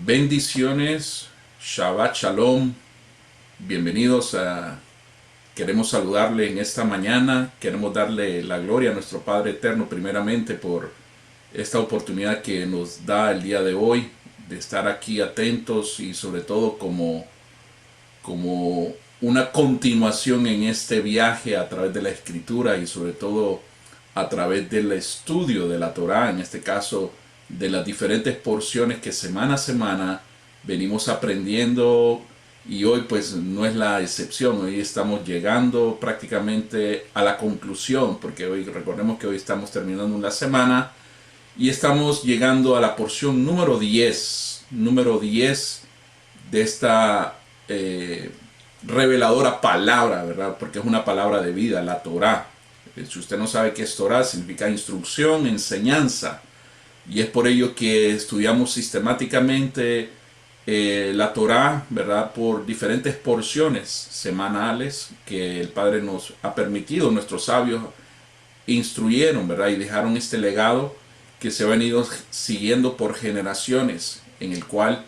Bendiciones, Shabbat Shalom, bienvenidos a... Queremos saludarle en esta mañana, queremos darle la gloria a nuestro Padre Eterno primeramente por esta oportunidad que nos da el día de hoy de estar aquí atentos y sobre todo como una continuación en este viaje a través de la Escritura y sobre todo a través del estudio de la Torá, en este caso de las diferentes porciones que semana a semana venimos aprendiendo, y hoy pues no es la excepción. Hoy estamos llegando prácticamente a la conclusión, porque hoy recordemos que hoy estamos terminando una semana y estamos llegando a la porción número 10 de esta reveladora palabra, ¿verdad? Porque es una palabra de vida, la Torá. Si usted no sabe qué es Torá, significa instrucción, enseñanza. Y es por ello que estudiamos sistemáticamente la Torá, ¿verdad? Por diferentes porciones semanales que el Padre nos ha permitido. Nuestros sabios instruyeron, ¿verdad? Y dejaron este legado que se ha venido siguiendo por generaciones, en el cual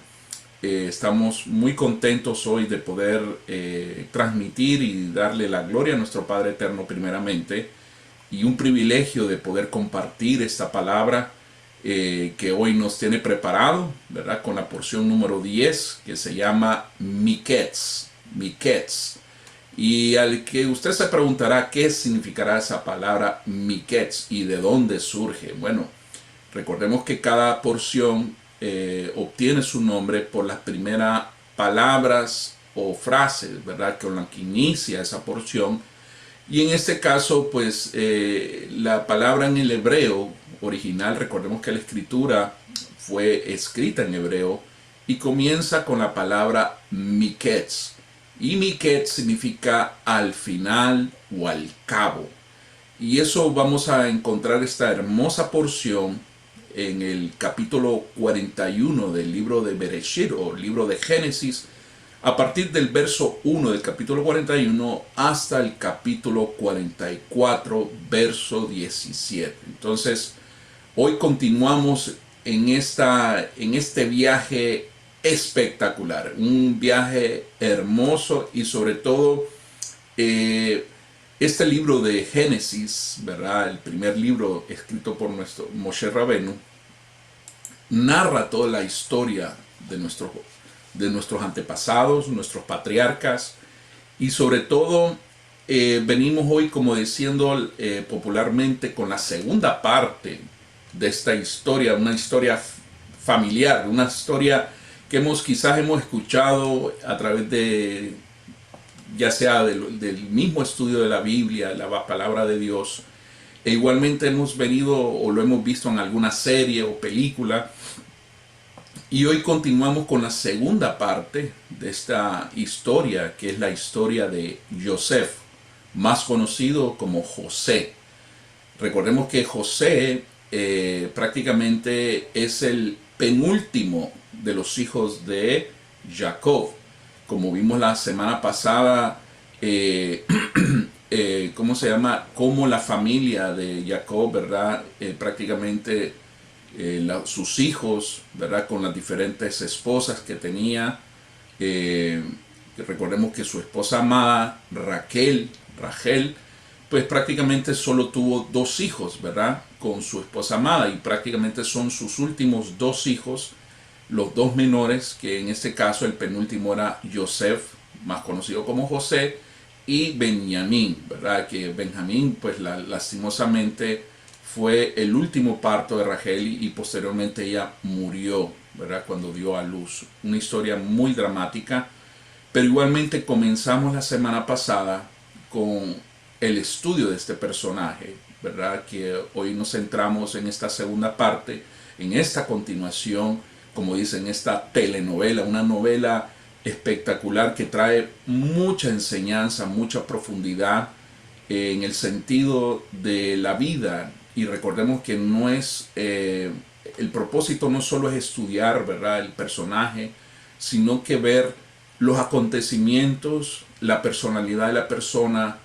estamos muy contentos hoy de poder transmitir y darle la gloria a nuestro Padre Eterno primeramente, y un privilegio de poder compartir esta palabra que hoy nos tiene preparado, ¿verdad? Con la porción número 10 que se llama Miketz. Miketz. Y al que usted se preguntará qué significará esa palabra Miketz y de dónde surge. Bueno, recordemos que cada porción obtiene su nombre por las primeras palabras o frases, ¿verdad? Con la que inicia esa porción. Y en este caso, pues la palabra en el hebreo original, recordemos que la escritura fue escrita en hebreo y comienza con la palabra Miketz. Y Miketz significa al final o al cabo. Y eso vamos a encontrar esta hermosa porción en el capítulo 41 del libro de Bereshit o libro de Génesis, a partir del verso 1 del capítulo 41 hasta el capítulo 44, verso 17. Entonces, hoy continuamos en este viaje espectacular, un viaje hermoso, y sobre todo este libro de Génesis, ¿verdad? El primer libro escrito por nuestro Moshe Rabenu, narra toda la historia de nuestros antepasados, nuestros patriarcas, y sobre todo venimos hoy, como diciendo popularmente, con la segunda parte de esta historia, una historia familiar, una historia que quizás hemos escuchado a través de, ya sea del mismo estudio de la Biblia, la palabra de Dios, e igualmente hemos venido o lo hemos visto en alguna serie o película. Y hoy continuamos con la segunda parte de esta historia, que es la historia de Yosef, más conocido como José. Recordemos que José prácticamente es el penúltimo de los hijos de Jacob. Como vimos la semana pasada, ¿cómo se llama? Cómo la familia de Jacob, ¿verdad? Prácticamente sus hijos, ¿verdad? Con las diferentes esposas que tenía. Recordemos que su esposa amada, Rachel, pues prácticamente solo tuvo 2 hijos, ¿verdad? Con su esposa amada, y prácticamente son sus últimos 2 hijos, los 2 menores, que en este caso el penúltimo era Yosef, más conocido como José, y Benjamín, ¿verdad? Que Benjamín, pues lastimosamente fue el último parto de Rachel, y posteriormente ella murió, ¿verdad? Cuando dio a luz. Una historia muy dramática, pero igualmente comenzamos la semana pasada con el estudio de este personaje, ¿verdad? Que hoy nos centramos en esta segunda parte, en esta continuación, como dicen, esta telenovela, una novela espectacular que trae mucha enseñanza, mucha profundidad en el sentido de la vida. Y recordemos que no es el propósito no solo es estudiar, ¿verdad?, el personaje, sino que ver los acontecimientos, la personalidad de la persona,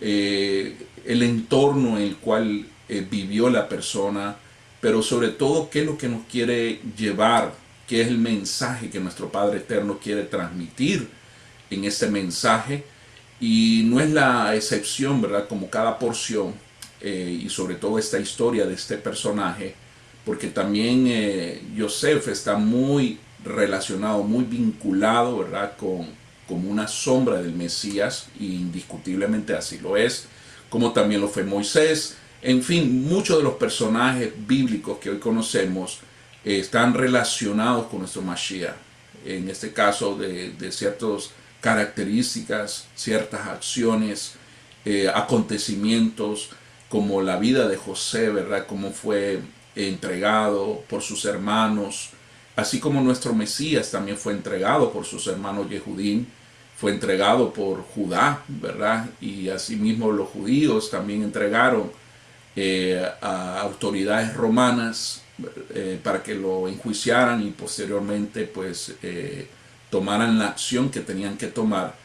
el entorno en el cual vivió la persona, pero sobre todo qué es lo que nos quiere llevar qué es el mensaje que nuestro Padre Eterno quiere transmitir en este mensaje. Y no es la excepción, ¿verdad? Como cada porción, y sobre todo esta historia de este personaje, porque también Joseph está muy relacionado, muy vinculado, ¿verdad? Como una sombra del Mesías, y indiscutiblemente así lo es, como también lo fue Moisés. En fin, muchos de los personajes bíblicos que hoy conocemos están relacionados con nuestro Mashiach. En este caso de ciertas características, ciertas acciones, acontecimientos, como la vida de José, ¿verdad? Cómo fue entregado por sus hermanos, así como nuestro Mesías también fue entregado por sus hermanos Yehudim, fue entregado por Judá, ¿verdad? Y asimismo los judíos también entregaron a autoridades romanas para que lo enjuiciaran y posteriormente pues tomaran la acción que tenían que tomar.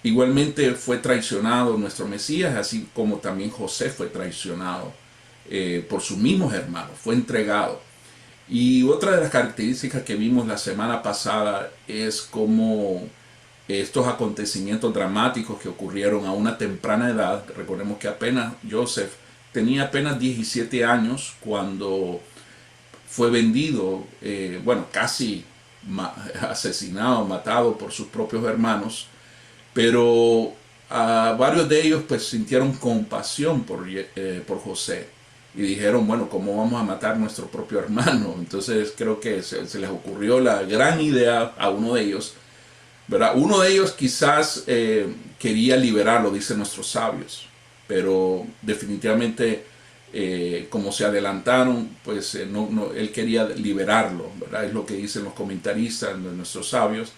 Igualmente fue traicionado nuestro Mesías, así como también José fue traicionado por sus mismos hermanos, fue entregado. Y otra de las características que vimos la semana pasada es cómo estos acontecimientos dramáticos que ocurrieron a una temprana edad, recordemos que apenas Joseph tenía apenas 17 años cuando fue vendido, bueno, casi asesinado, matado por sus propios hermanos, pero a varios de ellos pues sintieron compasión por José y dijeron, bueno, ¿cómo vamos a matar a nuestro propio hermano? Entonces creo que se les ocurrió la gran idea a uno de ellos, ¿verdad? Uno de ellos quizás quería liberarlo, dicen nuestros sabios, pero definitivamente como se adelantaron, pues él quería liberarlo, ¿verdad? Es lo que dicen los comentaristas de nuestros sabios.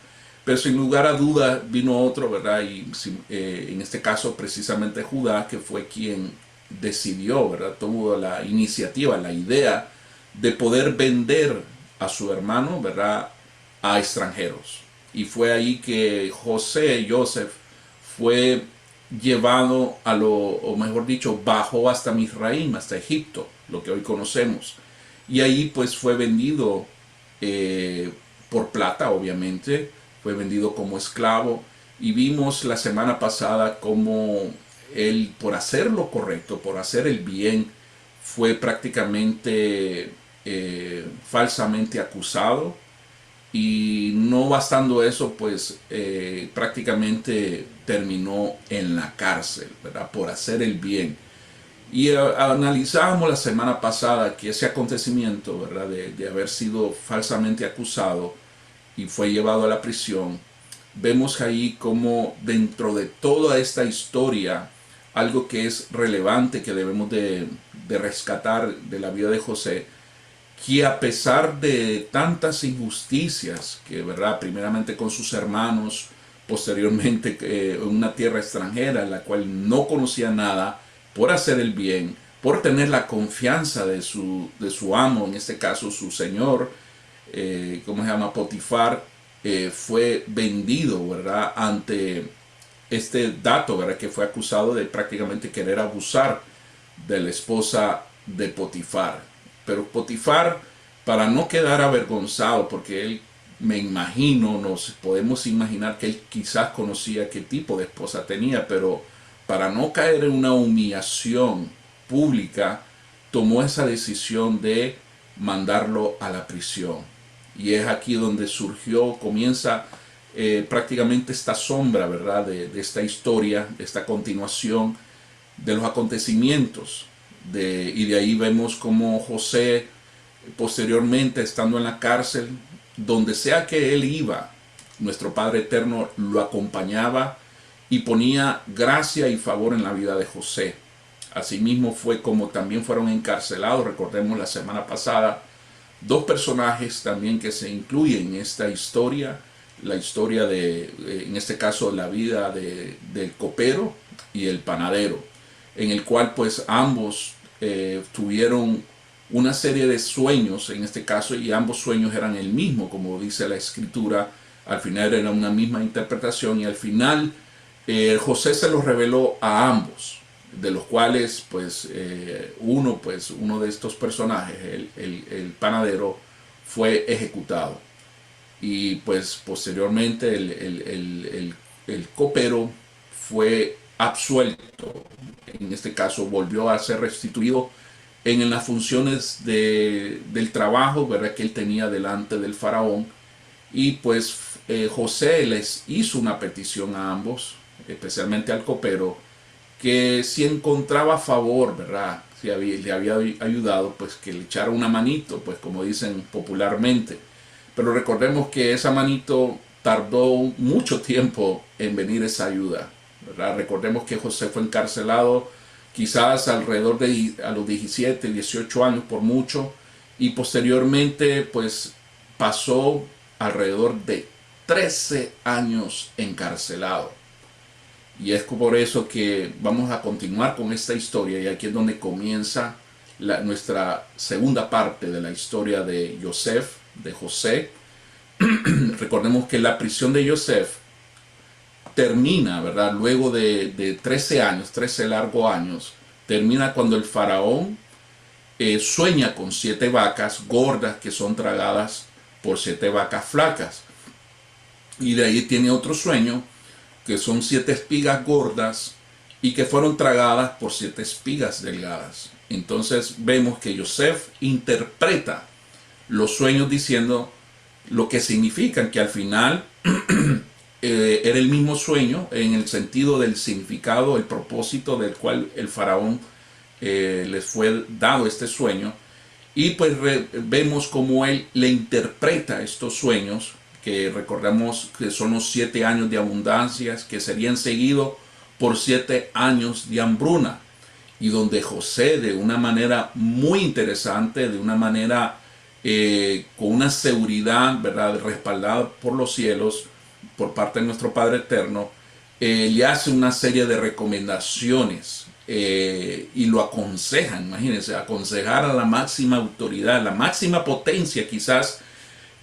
Pero sin lugar a duda vino otro, ¿verdad? Y en este caso precisamente Judá, que fue quien decidió, ¿verdad? Tuvo la iniciativa, la idea de poder vender a su hermano, ¿verdad? A extranjeros. Y fue ahí que Joseph, fue llevado a lo, o mejor dicho, bajó hasta Misraim, hasta Egipto, lo que hoy conocemos. Y ahí pues fue vendido por plata, obviamente, fue vendido como esclavo. Y vimos la semana pasada cómo él, por hacer lo correcto, por hacer el bien, fue prácticamente falsamente acusado, y no bastando eso, pues prácticamente terminó en la cárcel, ¿verdad? Por hacer el bien. Y analizábamos la semana pasada que ese acontecimiento, ¿verdad? De haber sido falsamente acusado y fue llevado a la prisión, vemos ahí como dentro de toda esta historia, algo que es relevante, que debemos de rescatar de la vida de José, que a pesar de tantas injusticias, que verdad, primeramente con sus hermanos, posteriormente en una tierra extranjera en la cual no conocía nada, por hacer el bien, por tener la confianza de su amo, en este caso su señor, ¿cómo se llama? Potifar, fue vendido, ¿verdad? Ante este dato, ¿verdad? Que fue acusado de prácticamente querer abusar de la esposa de Potifar. Pero Potifar, para no quedar avergonzado, porque él, me imagino, nos podemos imaginar que él quizás conocía qué tipo de esposa tenía, pero para no caer en una humillación pública, tomó esa decisión de mandarlo a la prisión. Y es aquí donde comienza prácticamente esta sombra, ¿verdad? De esta historia, de esta continuación de los acontecimientos. Y de ahí vemos como José, posteriormente estando en la cárcel, donde sea que él iba, nuestro Padre Eterno lo acompañaba y ponía gracia y favor en la vida de José. Asimismo fue como también fueron encarcelados, recordemos la semana pasada, dos personajes también que se incluyen en esta historia, la historia en este caso, la vida del copero y el panadero, en el cual pues ambos tuvieron una serie de sueños, en este caso, y ambos sueños eran el mismo, como dice la escritura. Al final era una misma interpretación, y al final José se los reveló a ambos, de los cuales pues uno de estos personajes, el panadero, fue ejecutado. y pues posteriormente el copero fue absuelto. En este caso volvió a ser restituido en las funciones del trabajo, ¿verdad?, que él tenía delante del faraón. Y pues José les hizo una petición a ambos, especialmente al copero, que si encontraba favor, ¿verdad?, si le había ayudado, pues que le echara una manito, pues como dicen popularmente. Pero recordemos que esa manito tardó mucho tiempo en venir esa ayuda, ¿verdad? Recordemos que José fue encarcelado quizás alrededor de a los 17, 18 años por mucho, y posteriormente pues pasó alrededor de 13 años encarcelado. Y es por eso que vamos a continuar con esta historia, y aquí es donde comienza nuestra segunda parte de la historia de José. Recordemos que la prisión de Joseph termina, ¿verdad? Luego de 13 años, 13 largos años, termina cuando el faraón sueña con 7 vacas gordas que son tragadas por 7 vacas flacas. Y de ahí tiene otro sueño que son 7 espigas gordas y que fueron tragadas por 7 espigas delgadas. Entonces vemos que Joseph interpreta los sueños diciendo lo que significan, que al final era el mismo sueño en el sentido del significado, el propósito del cual el faraón les fue dado este sueño. Y pues vemos cómo él le interpreta estos sueños, que recordamos que son los 7 años de abundancias que serían seguidos por 7 años de hambruna, y donde José, de una manera muy interesante, de una manera con una seguridad, ¿verdad?, respaldada por los cielos, por parte de nuestro Padre Eterno, le hace una serie de recomendaciones y lo aconsejan. Imagínense, aconsejar a la máxima autoridad, la máxima potencia quizás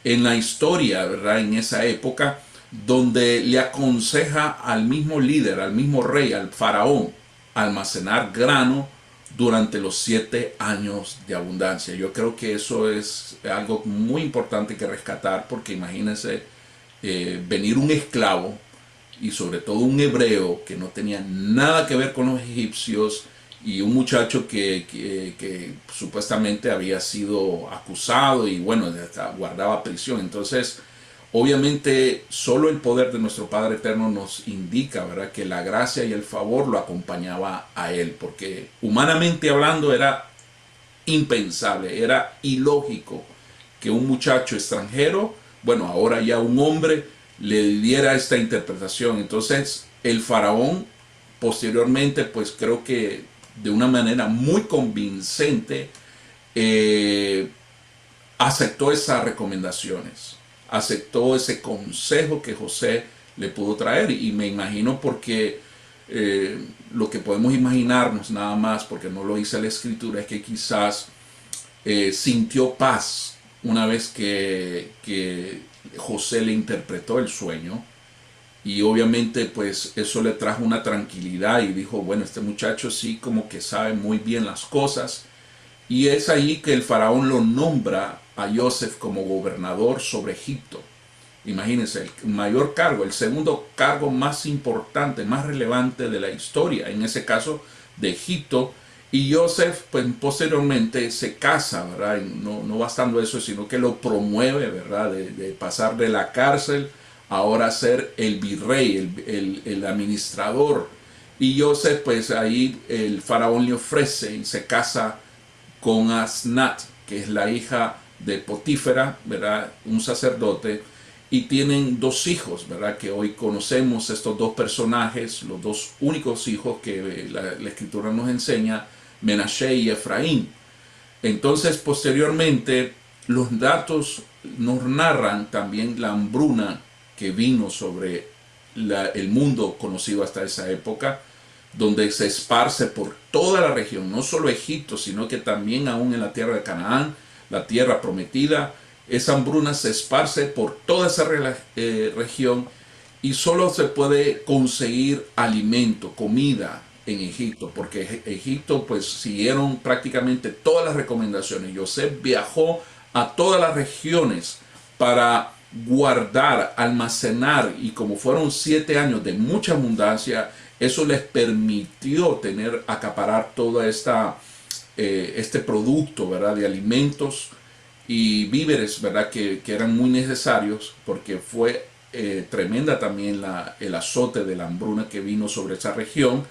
en la historia, ¿verdad?, en esa época, donde le aconseja al mismo líder, al mismo rey, al faraón, almacenar grano durante los 7 años de abundancia. Yo creo que eso es algo muy importante que rescatar, porque imagínense venir un esclavo, y sobre todo un hebreo que no tenía nada que ver con los egipcios, y un muchacho que supuestamente había sido acusado y bueno, guardaba prisión. Entonces, obviamente, solo el poder de nuestro Padre Eterno nos indica, ¿verdad?, que la gracia y el favor lo acompañaba a él, porque humanamente hablando era impensable, era ilógico que un muchacho extranjero, bueno, ahora ya un hombre, le diera esta interpretación. Entonces, el faraón posteriormente, pues creo que de una manera muy convincente, eh, aceptó esas recomendaciones, aceptó ese consejo que José le pudo traer. Y me imagino porque lo que podemos imaginarnos nada más, porque no lo dice la escritura, es que quizás sintió paz una vez que José le interpretó el sueño, y obviamente pues eso le trajo una tranquilidad, y dijo, bueno, este muchacho sí como que sabe muy bien las cosas. Y es ahí que el faraón lo nombra a Joseph como gobernador sobre Egipto. Imagínense, el mayor cargo, el segundo cargo más importante, más relevante de la historia, en ese caso de Egipto. Y Joseph, pues posteriormente se casa, ¿verdad? Y no bastando eso, sino que lo promueve, ¿verdad?, de pasar de la cárcel ahora a ser el virrey, el administrador. Y Joseph, pues ahí el faraón le ofrece y se casa con Asnat, que es la hija de Potífera, ¿verdad?, un sacerdote, y tienen 2 hijos, ¿verdad?, que hoy conocemos estos 2 personajes, los 2 únicos hijos que la escritura nos enseña, Menashe y Efraín. Entonces, posteriormente, los datos nos narran también la hambruna que vino sobre el mundo conocido hasta esa época, donde se esparce por toda la región, no solo Egipto, sino que también aún en la tierra de Canaán, la tierra prometida. Esa hambruna se esparce por toda esa región, y solo se puede conseguir alimento, comida en Egipto, porque Egipto pues siguieron prácticamente todas las recomendaciones. José viajó a todas las regiones para guardar, almacenar, y como fueron 7 años de mucha abundancia, eso les permitió acaparar toda este producto, ¿verdad? De alimentos y víveres, ¿verdad? Que eran muy necesarios, porque fue tremenda también el azote de la hambruna que vino sobre esa región.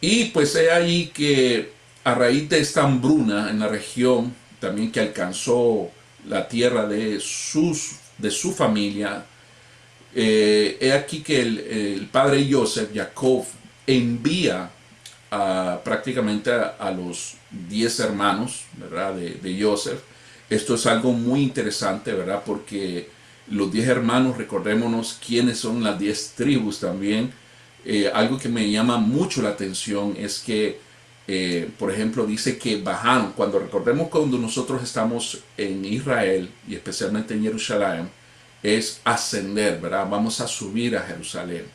Y pues es ahí que a raíz de esta hambruna en la región, también que alcanzó la tierra de su familia, es aquí que el padre Joseph, Jacob, envía prácticamente a los 10 hermanos, ¿verdad? De Joseph. Esto es algo muy interesante, ¿verdad? Porque los 10 hermanos, recordémonos quiénes son las 10 tribus también. Algo que me llama mucho la atención es que, por ejemplo, dice que bajaron. Recordemos cuando nosotros estamos en Israel y especialmente en Jerusalén, es ascender, ¿verdad? Vamos a subir a Jerusalén.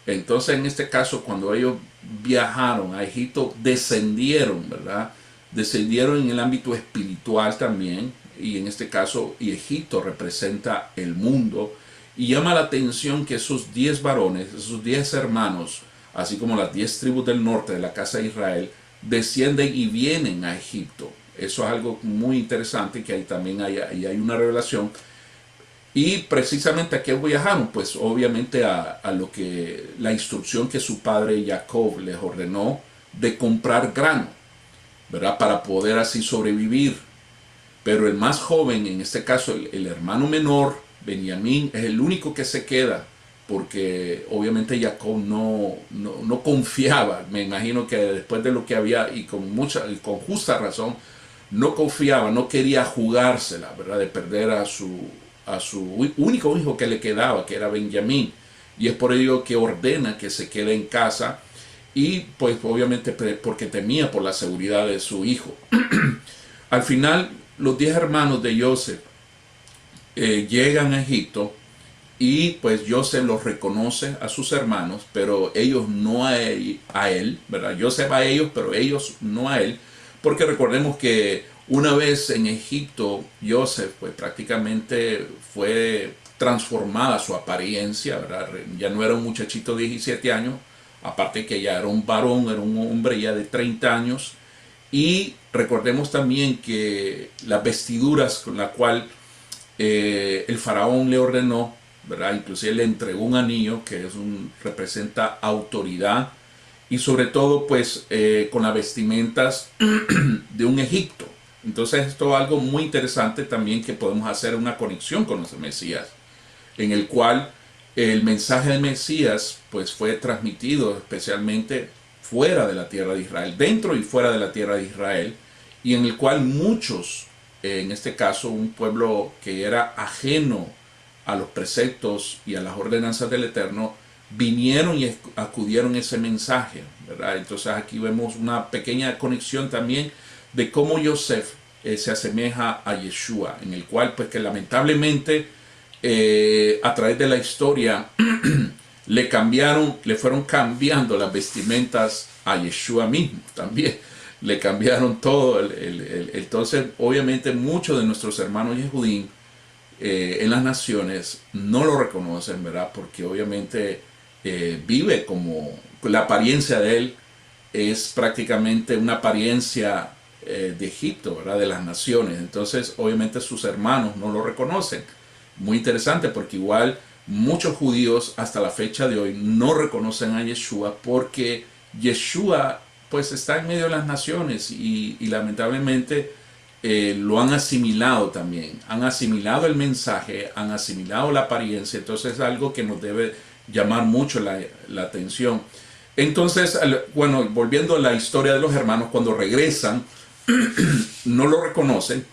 Entonces, en este caso, cuando ellos viajaron a Egipto, descendieron, ¿verdad? Descendieron en el ámbito espiritual también, y en este caso, y Egipto representa el mundo, y llama la atención que esos 10 varones, esos 10 hermanos, así como las 10 tribus del norte de la casa de Israel, descienden y vienen a Egipto. Eso es algo muy interesante, que ahí también hay una revelación. Y precisamente a qué viajaron, pues obviamente a lo que la instrucción que su padre Jacob les ordenó de comprar grano, ¿verdad? Para poder así sobrevivir. Pero el más joven, en este caso el hermano menor, Benjamín, es el único que se queda, porque obviamente Jacob no confiaba. Me imagino que después de lo que había, y con justa razón, no confiaba, no quería jugársela, ¿verdad? De perder a su único hijo que le quedaba, que era Benjamín. Y es por ello que ordena que se quede en casa, y pues obviamente porque temía por la seguridad de su hijo. Al final, los 10 hermanos de Joseph llegan a Egipto, y pues Joseph los reconoce a sus hermanos, pero ellos no a él, ¿verdad? Joseph a ellos, pero ellos no a él, porque recordemos que una vez en Egipto, Joseph pues prácticamente fue transformada su apariencia, ¿verdad? Ya no era un muchachito de 17 años, aparte que ya era un varón, era un hombre ya de 30 años, y recordemos también que las vestiduras con la cual el faraón le ordenó, ¿verdad? Inclusive le entregó un anillo que representa autoridad, y sobre todo pues con las vestimentas de un Egipto. Entonces esto es algo muy interesante también, que podemos hacer una conexión con el Mesías, en el cual el mensaje del Mesías pues fue transmitido especialmente fuera de la tierra de Israel, dentro y fuera de la tierra de Israel, y en el cual muchos, en este caso un pueblo que era ajeno a los preceptos y a las ordenanzas del Eterno, vinieron y acudieron a ese mensaje, ¿verdad? Entonces aquí vemos una pequeña conexión también de cómo Joseph se asemeja a Yeshua, en el cual pues que lamentablemente a través de la historia le fueron cambiando las vestimentas a Yeshua mismo también. Le cambiaron todo. Entonces, obviamente, muchos de nuestros hermanos Yehudim en las naciones no lo reconocen, ¿verdad? Porque obviamente vive como la apariencia de él es prácticamente una apariencia de Egipto, ¿verdad? De las naciones. Entonces, obviamente, sus hermanos no lo reconocen. Muy interesante, porque igual muchos judíos hasta la fecha de hoy no reconocen a Yeshua, porque Yeshua pues está en medio de las naciones, y lamentablemente lo han asimilado también, han asimilado el mensaje, han asimilado la apariencia. Entonces es algo que nos debe llamar mucho la atención. Entonces, bueno, volviendo a la historia de los hermanos, cuando regresan no lo reconocen,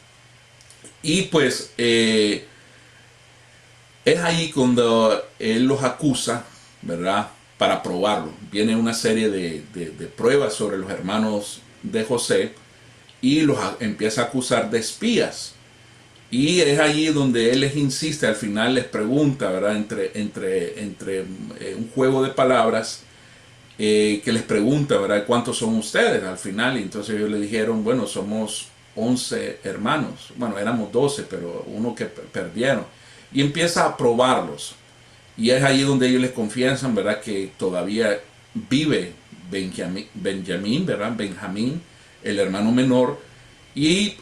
y pues es ahí cuando él los acusa, ¿verdad? Para probarlo. Viene una serie de pruebas sobre los hermanos de José, y los empieza a acusar de espías. Y es allí donde él les insiste, al final les pregunta, ¿verdad? Entre un juego de palabras, que les pregunta, ¿verdad? ¿Cuántos son ustedes al final? Y entonces ellos le dijeron, bueno, somos 11 hermanos. Bueno, éramos 12, pero uno que perdieron. y empieza a probarlos. Y es ahí donde ellos les confiesan, ¿verdad?, que todavía vive Benjamín, ¿verdad? Benjamín, el hermano menor, y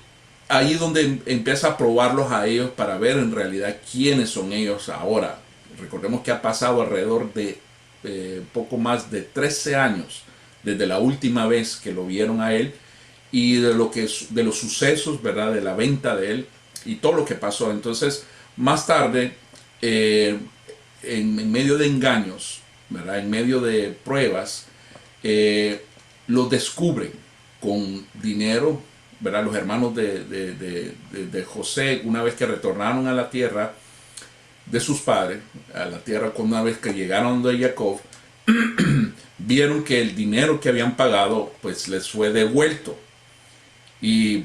ahí donde empieza a probarlos a ellos para ver en realidad quiénes son ellos ahora. Recordemos que ha pasado alrededor de poco más de 13 años desde la última vez que lo vieron a él, y de los sucesos, ¿verdad?, de la venta de él y todo lo que pasó. Entonces, más tarde, en medio de engaños, ¿verdad?, en medio de pruebas, lo descubren con dinero, ¿verdad? Los hermanos de José, una vez que retornaron a la tierra de sus padres, a la tierra, una vez que llegaron de Jacob, vieron que el dinero que habían pagado pues les fue devuelto, y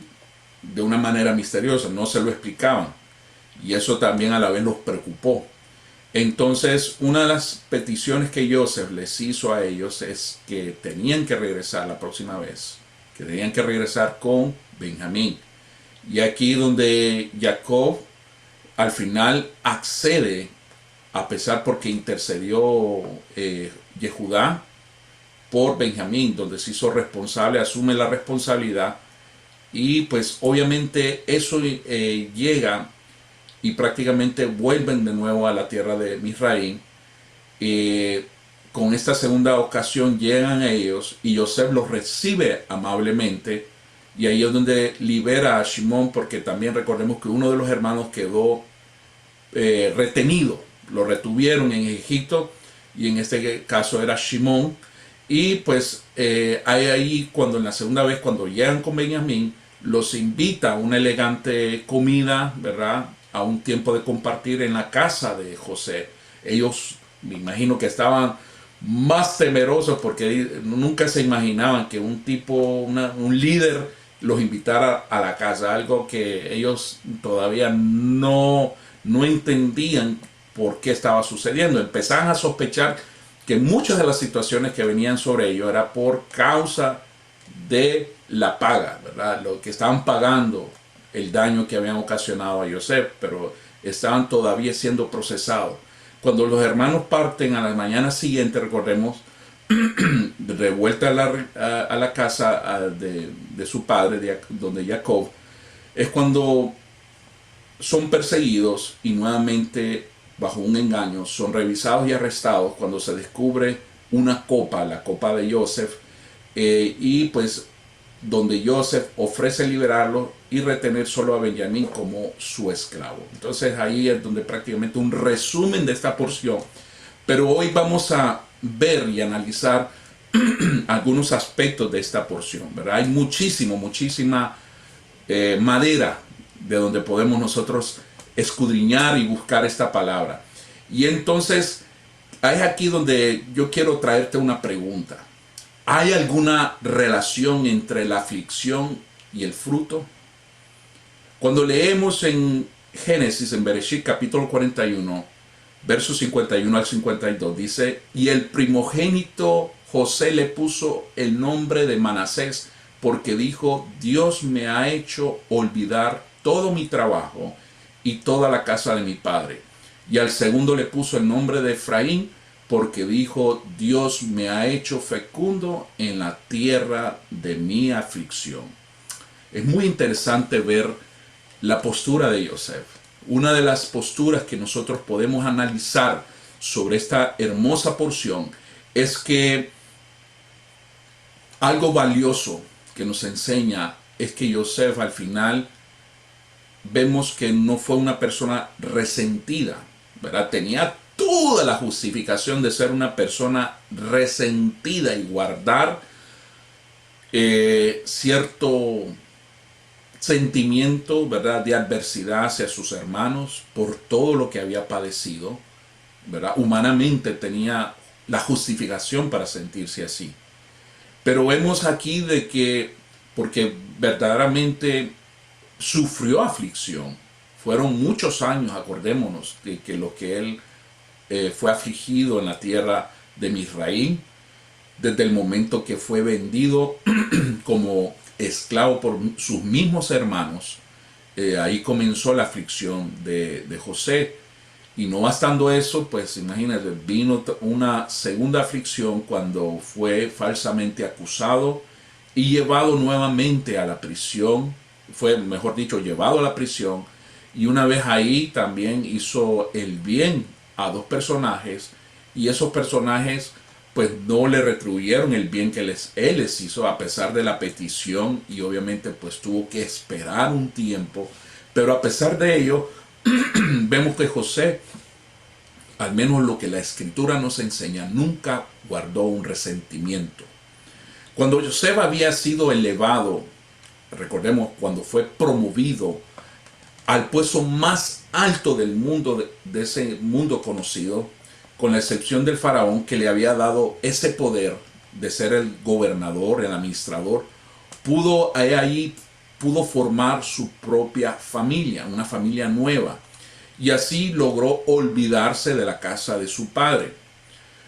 de una manera misteriosa, no se lo explicaban, y eso también a la vez los preocupó. Entonces, una de las peticiones que Joseph les hizo a ellos es que tenían que regresar la próxima vez, que tenían que regresar con Benjamín. Y aquí donde Jacob al final accede, a pesar porque intercedió Yehudá por Benjamín, donde se hizo responsable, asume la responsabilidad, y pues obviamente eso llega y prácticamente vuelven de nuevo a la tierra de Misraín. Con esta segunda ocasión llegan a ellos y Joseph los recibe amablemente, y ahí es donde libera a Shimón, porque también recordemos que uno de los hermanos quedó retenido, lo retuvieron en Egipto, y en este caso era Shimón. Y pues hay ahí cuando en la segunda vez, cuando llegan con Benjamín, los invita a una elegante comida, ¿verdad?, a un tiempo de compartir en la casa de José. Ellos, me imagino que estaban más temerosos porque nunca se imaginaban que un tipo, un líder los invitara a la casa, algo que ellos todavía no entendían por qué estaba sucediendo. Empezaban a sospechar que muchas de las situaciones que venían sobre ellos era por causa de la paga, ¿verdad? Lo que estaban pagando, el daño que habían ocasionado a Joseph, pero estaban todavía siendo procesados. Cuando los hermanos parten a la mañana siguiente, recordemos, de vuelta a la casa de su padre, donde Jacob, es cuando son perseguidos y nuevamente, bajo un engaño, son revisados y arrestados cuando se descubre una copa, la copa de Joseph, y pues donde Joseph ofrece liberarlo y retener solo a Benjamín como su esclavo. Entonces ahí es donde prácticamente un resumen de esta porción. Pero hoy vamos a ver y analizar algunos aspectos de esta porción, ¿verdad? Hay muchísima madera de donde podemos nosotros escudriñar y buscar esta palabra. Y entonces es aquí donde yo quiero traerte una pregunta. ¿Hay alguna relación entre la aflicción y el fruto? Cuando leemos en Génesis, en Bereshit capítulo 41, versos 51 al 52, dice: y el primogénito José le puso el nombre de Manasés, porque dijo: Dios me ha hecho olvidar todo mi trabajo y toda la casa de mi padre. Y al segundo le puso el nombre de Efraín, porque dijo: Dios me ha hecho fecundo en la tierra de mi aflicción. Es muy interesante ver la postura de Joseph. Una de las posturas que nosotros podemos analizar sobre esta hermosa porción es que algo valioso que nos enseña es que Joseph al final vemos que no fue una persona resentida, ¿verdad? Tenía toda la justificación de ser una persona resentida y guardar cierto sentimiento, ¿verdad?, de adversidad hacia sus hermanos por todo lo que había padecido, ¿verdad? Humanamente tenía la justificación para sentirse así. Pero vemos aquí de que, porque verdaderamente sufrió aflicción, fueron muchos años, acordémonos, de que lo que él fue afligido en la tierra de Misraín, desde el momento que fue vendido como esclavo por sus mismos hermanos. Ahí comenzó la aflicción de José. Y no bastando eso, pues imagínate, vino una segunda aflicción cuando fue falsamente acusado y llevado nuevamente a la prisión. Fue, mejor dicho, llevado a la prisión. Y una vez ahí también hizo el bien a dos personajes. Y esos personajes pues no le retribuyeron el bien que él les hizo a pesar de la petición. Y obviamente pues tuvo que esperar un tiempo. Pero a pesar de ello, vemos que José, al menos lo que la escritura nos enseña, nunca guardó un resentimiento. Cuando José había sido elevado, recordemos, cuando fue promovido al puesto más alto del mundo, de ese mundo conocido, con la excepción del faraón que le había dado ese poder de ser el gobernador, el administrador, pudo formar su propia familia, una familia nueva. Y así logró olvidarse de la casa de su padre.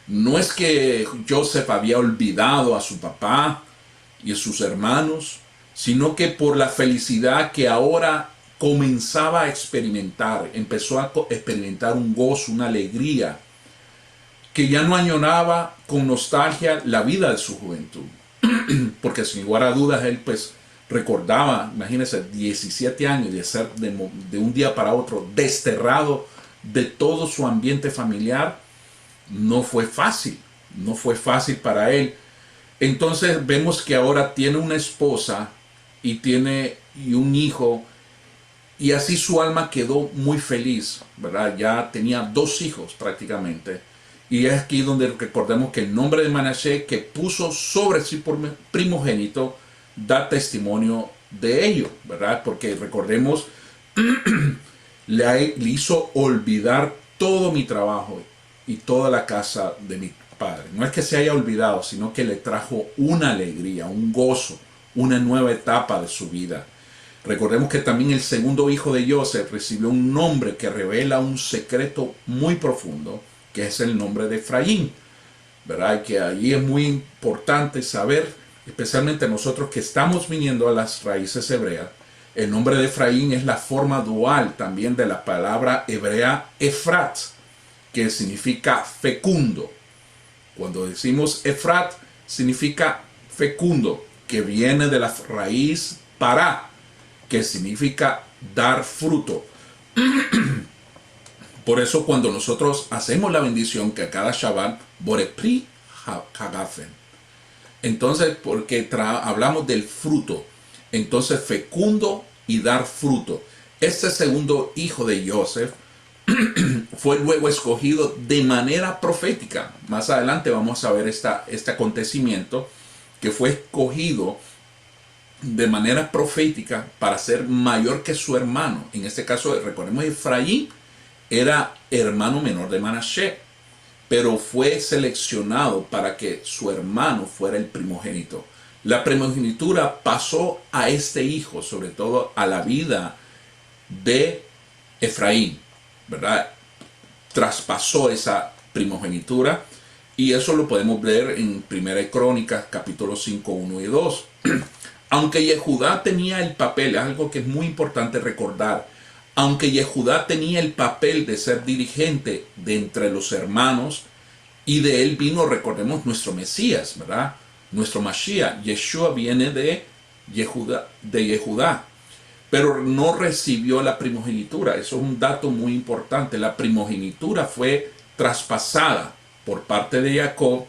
No es que Joseph había olvidado a su papá y a sus hermanos, sino que por la felicidad que ahora comenzaba a experimentar, empezó a experimentar un gozo, una alegría, que ya no añoraba con nostalgia la vida de su juventud. Porque sin lugar a dudas él pues recordaba, imagínense, 17 años de ser de un día para otro desterrado de todo su ambiente familiar. No fue fácil, no fue fácil para él. Entonces vemos que ahora tiene una esposa y un hijo, y así su alma quedó muy feliz, ¿verdad? Ya tenía dos hijos prácticamente. Y es aquí donde recordemos que el nombre de Manasés que puso sobre sí por primogénito da testimonio de ello, ¿verdad? Porque recordemos, le hizo olvidar todo mi trabajo y toda la casa de mi padre. No es que se haya olvidado, sino que le trajo una alegría, un gozo, una nueva etapa de su vida. Recordemos que también el segundo hijo de Joseph recibió un nombre que revela un secreto muy profundo, que es el nombre de Efraín, ¿verdad? Que allí es muy importante saber, especialmente nosotros que estamos viniendo a las raíces hebreas, el nombre de Efraín es la forma dual también de la palabra hebrea Efrat, que significa fecundo. Cuando decimos Efrat, significa fecundo, que viene de la raíz para, que significa dar fruto. Por eso cuando nosotros hacemos la bendición que a cada Shabbat, Borepri Hagafen, entonces porque hablamos del fruto, entonces fecundo y dar fruto. Este segundo hijo de Joseph fue luego escogido de manera profética. Más adelante vamos a ver este acontecimiento que fue escogido de manera profética para ser mayor que su hermano. En este caso, recordemos, Efraín era hermano menor de Manasés, pero fue seleccionado para que su hermano fuera el primogénito. La primogenitura pasó a este hijo, sobre todo a la vida de Efraín, ¿verdad? Traspasó esa primogenitura y eso lo podemos ver en 1 Crónicas capítulo 5, 1 y 2. Aunque Yehudá tenía el papel, algo que es muy importante recordar, aunque Yehudá tenía el papel de ser dirigente de entre los hermanos, y de él vino, recordemos, nuestro Mesías, ¿verdad? Nuestro Mashiach, Yeshua viene de Yehudá, pero no recibió la primogenitura. Eso es un dato muy importante. La primogenitura fue traspasada por parte de Jacob,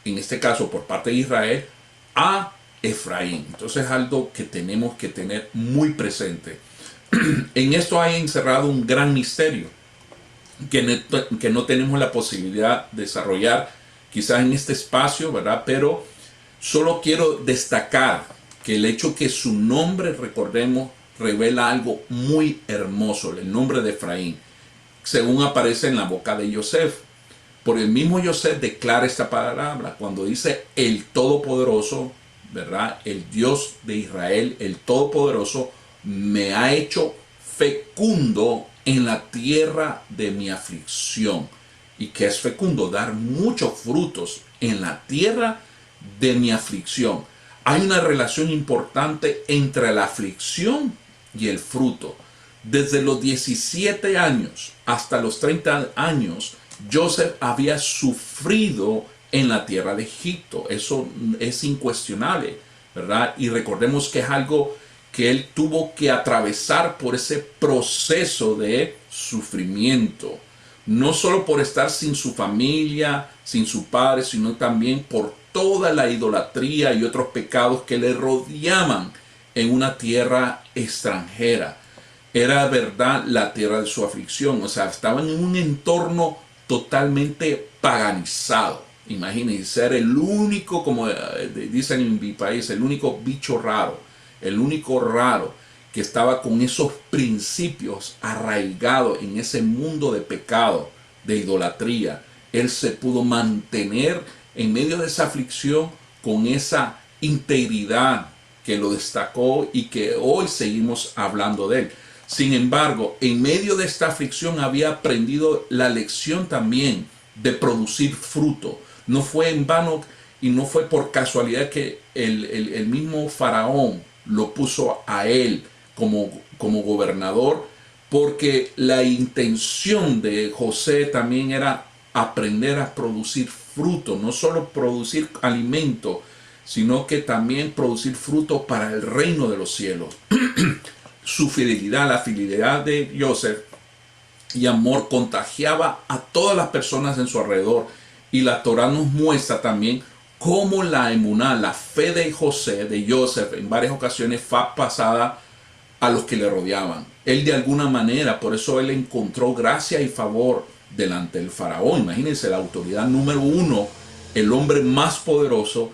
en este caso por parte de Israel, a Efraín. Entonces es algo que tenemos que tener muy presente. En esto hay encerrado un gran misterio que no tenemos la posibilidad de desarrollar quizás en este espacio, ¿verdad? Pero solo quiero destacar que el hecho que su nombre, recordemos, revela algo muy hermoso, el nombre de Efraín, según aparece en la boca de Yosef. Por el mismo Yosef declara esta palabra cuando dice el Todopoderoso, ¿verdad? El Dios de Israel, el Todopoderoso, me ha hecho fecundo en la tierra de mi aflicción. ¿Y qué es fecundo? Dar muchos frutos en la tierra de mi aflicción. Hay una relación importante entre la aflicción y el fruto. Desde los 17 años hasta los 30 años, Joseph había sufrido en la tierra de Egipto. Eso es incuestionable, ¿verdad? Y recordemos que es algo que él tuvo que atravesar por ese proceso de sufrimiento. No solo por estar sin su familia, sin su padre, sino también por toda la idolatría y otros pecados que le rodeaban en una tierra extranjera. Era verdad la tierra de su aflicción, o sea, estaban en un entorno totalmente paganizado. Imagínense ser el único, como dicen en mi país, el único bicho raro, el único raro que estaba con esos principios arraigados en ese mundo de pecado, de idolatría. Él se pudo mantener en medio de esa aflicción con esa integridad que lo destacó y que hoy seguimos hablando de él. Sin embargo, en medio de esta aflicción había aprendido la lección también de producir fruto. No fue en vano y no fue por casualidad que el mismo faraón lo puso a él como gobernador, porque la intención de José también era aprender a producir fruto, no solo producir alimento, sino que también producir fruto para el reino de los cielos. Su fidelidad, la fidelidad de Joseph y amor contagiaba a todas las personas en su alrededor. Y la Torá nos muestra también cómo la emuná, la fe de Joseph, en varias ocasiones fue pasada a los que le rodeaban. Él de alguna manera, por eso él encontró gracia y favor delante del faraón. Imagínense, la autoridad número uno, el hombre más poderoso,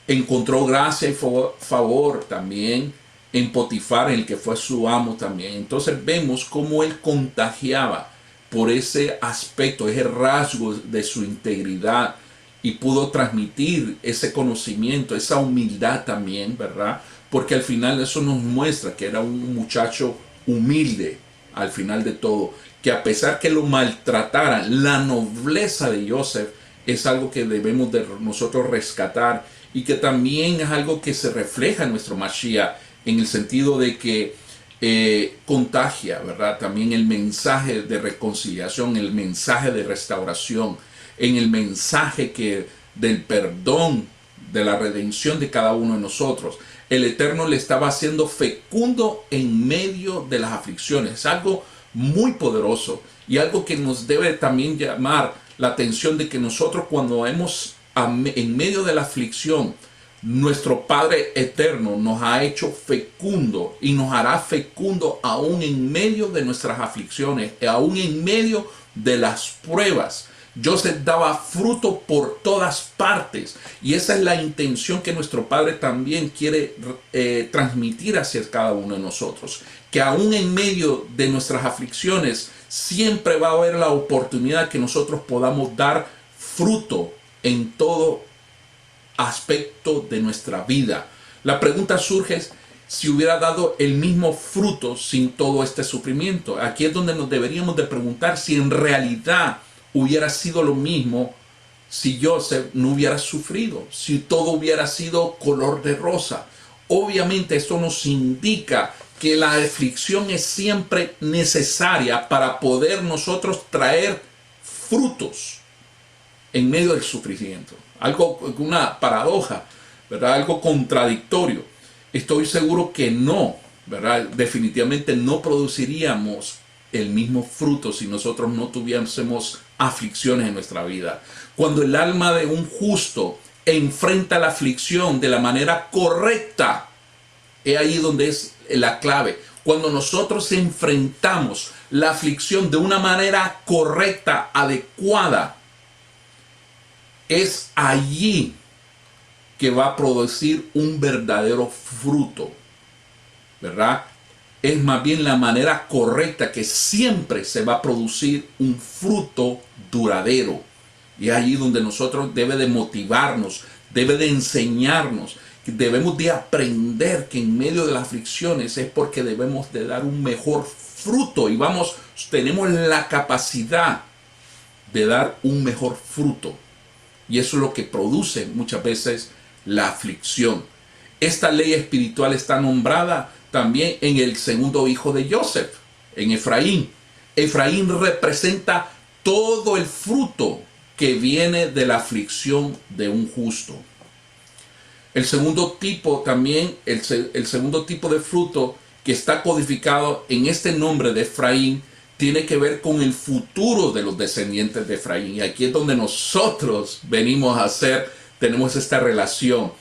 encontró gracia y favor también en Potifar, en el que fue su amo también. Entonces vemos cómo él contagiaba por ese aspecto, ese rasgo de su integridad, y pudo transmitir ese conocimiento, esa humildad también, ¿verdad? Porque al final eso nos muestra que era un muchacho humilde al final de todo, que a pesar que lo maltrataran, la nobleza de Joseph es algo que debemos de nosotros rescatar, y que también es algo que se refleja en nuestro Mashiach, en el sentido de que contagia, ¿verdad? También el mensaje de reconciliación, el mensaje de restauración, en el mensaje del perdón, de la redención de cada uno de nosotros. El Eterno le estaba haciendo fecundo en medio de las aflicciones. Es algo muy poderoso y algo que nos debe también llamar la atención, de que nosotros, cuando en medio de la aflicción, nuestro Padre Eterno nos ha hecho fecundo y nos hará fecundo aún en medio de nuestras aflicciones, aún en medio de las pruebas. Joseph daba fruto por todas partes, y esa es la intención que nuestro Padre también quiere transmitir hacia cada uno de nosotros, que aún en medio de nuestras aflicciones siempre va a haber la oportunidad que nosotros podamos dar fruto en todo aspecto de nuestra vida. La pregunta surge si hubiera dado el mismo fruto sin todo este sufrimiento. Aquí es donde nos deberíamos de preguntar si en realidad hubiera sido lo mismo si Joseph no hubiera sufrido, si todo hubiera sido color de rosa. Obviamente esto nos indica que la aflicción es siempre necesaria para poder nosotros traer frutos en medio del sufrimiento. Una paradoja, ¿verdad? Algo contradictorio. Estoy seguro que no, ¿verdad? Definitivamente no produciríamos el mismo fruto si nosotros no tuviésemos aflicciones en nuestra vida. Cuando el alma de un justo enfrenta la aflicción de la manera correcta, es ahí donde es la clave. Cuando nosotros enfrentamos la aflicción de una manera correcta, adecuada, es allí que va a producir un verdadero fruto, ¿verdad? Es más bien la manera correcta que siempre se va a producir un fruto duradero. Y es allí donde nosotros debe de motivarnos, debe de enseñarnos, que debemos de aprender que en medio de las aflicciones es porque debemos de dar un mejor fruto, y tenemos la capacidad de dar un mejor fruto. Y eso es lo que produce muchas veces la aflicción. Esta ley espiritual está nombrada también en el segundo hijo de Joseph, en Efraín. Efraín representa todo el fruto que viene de la aflicción de un justo. El segundo tipo también, el segundo tipo de fruto que está codificado en este nombre de Efraín, tiene que ver con el futuro de los descendientes de Efraín. Y aquí es donde nosotros venimos a tenemos esta relación,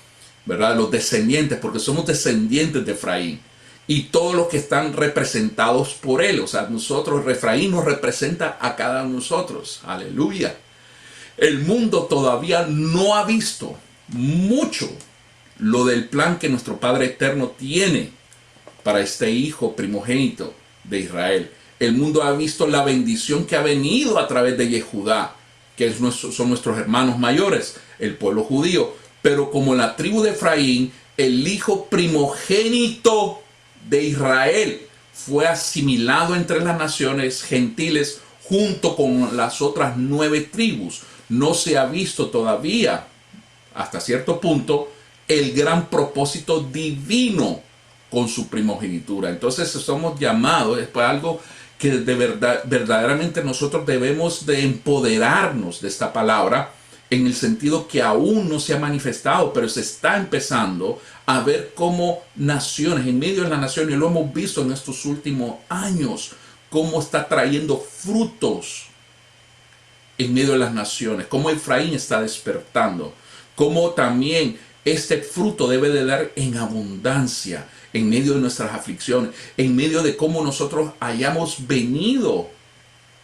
¿verdad? Los descendientes, porque somos descendientes de Efraín. Y todos los que están representados por él. O sea, Efraín nos representa a cada uno de nosotros. Aleluya. El mundo todavía no ha visto mucho lo del plan que nuestro Padre Eterno tiene para este hijo primogénito de Israel. El mundo ha visto la bendición que ha venido a través de Yehudá, que son nuestros hermanos mayores, el pueblo judío. Pero como la tribu de Efraín, el hijo primogénito de Israel fue asimilado entre las naciones gentiles junto con las otras 9 tribus. No se ha visto todavía, hasta cierto punto, el gran propósito divino con su primogenitura. Entonces somos llamados, es algo que de verdad, verdaderamente nosotros debemos de empoderarnos de esta palabra, en el sentido que aún no se ha manifestado, pero se está empezando a ver cómo naciones, en medio de las naciones, y lo hemos visto en estos últimos años, cómo está trayendo frutos en medio de las naciones, cómo Efraín está despertando, cómo también este fruto debe de dar en abundancia en medio de nuestras aflicciones, en medio de cómo nosotros hayamos venido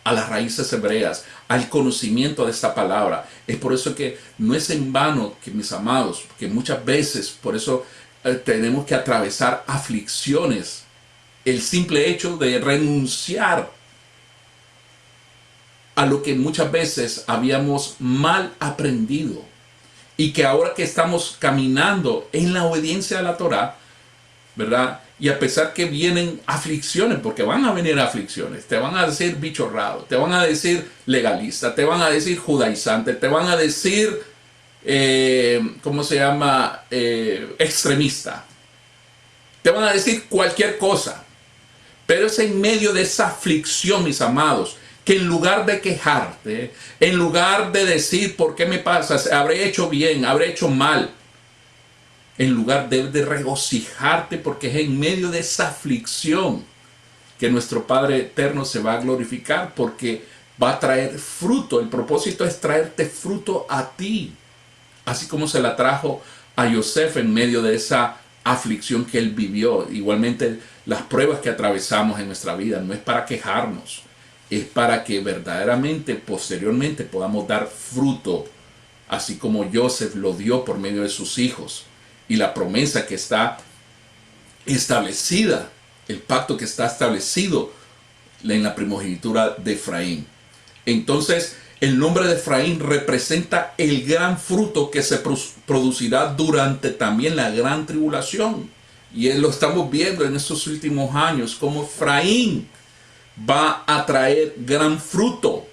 a las raíces hebreas, al conocimiento de esta palabra. Es por eso que no es en vano que, mis amados, que muchas veces por eso tenemos que atravesar aflicciones. El simple hecho de renunciar a lo que muchas veces habíamos mal aprendido, y que ahora que estamos caminando en la obediencia a la Torá, ¿verdad? Y a pesar que vienen aflicciones, porque van a venir aflicciones, te van a decir bichorrado, te van a decir legalista, te van a decir judaizante, te van a decir, ¿cómo se llama? Extremista. Te van a decir cualquier cosa. Pero es en medio de esa aflicción, mis amados, que en lugar de quejarte, en lugar de decir ¿por qué me pasa? ¿Habré hecho bien? ¿Habré hecho mal? En lugar de regocijarte, porque es en medio de esa aflicción que nuestro Padre Eterno se va a glorificar, porque va a traer fruto. El propósito es traerte fruto a ti, así como se la trajo a Yosef en medio de esa aflicción que él vivió. Igualmente, las pruebas que atravesamos en nuestra vida no es para quejarnos, es para que verdaderamente posteriormente podamos dar fruto, así como Joseph lo dio por medio de sus hijos. Y la promesa que está establecida, el pacto que está establecido en la primogenitura de Efraín. Entonces, el nombre de Efraín representa el gran fruto que se producirá durante también la gran tribulación. Y lo estamos viendo en estos últimos años, como Efraín va a traer gran fruto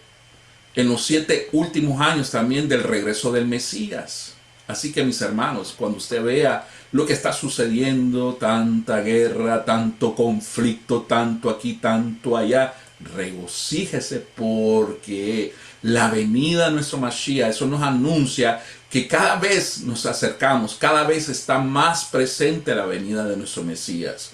en los 7 últimos años también del regreso del Mesías. Así que, mis hermanos, cuando usted vea lo que está sucediendo, tanta guerra, tanto conflicto, tanto aquí, tanto allá, regocíjese, porque la venida de nuestro Mashiach, eso nos anuncia que cada vez nos acercamos, cada vez está más presente la venida de nuestro Mesías.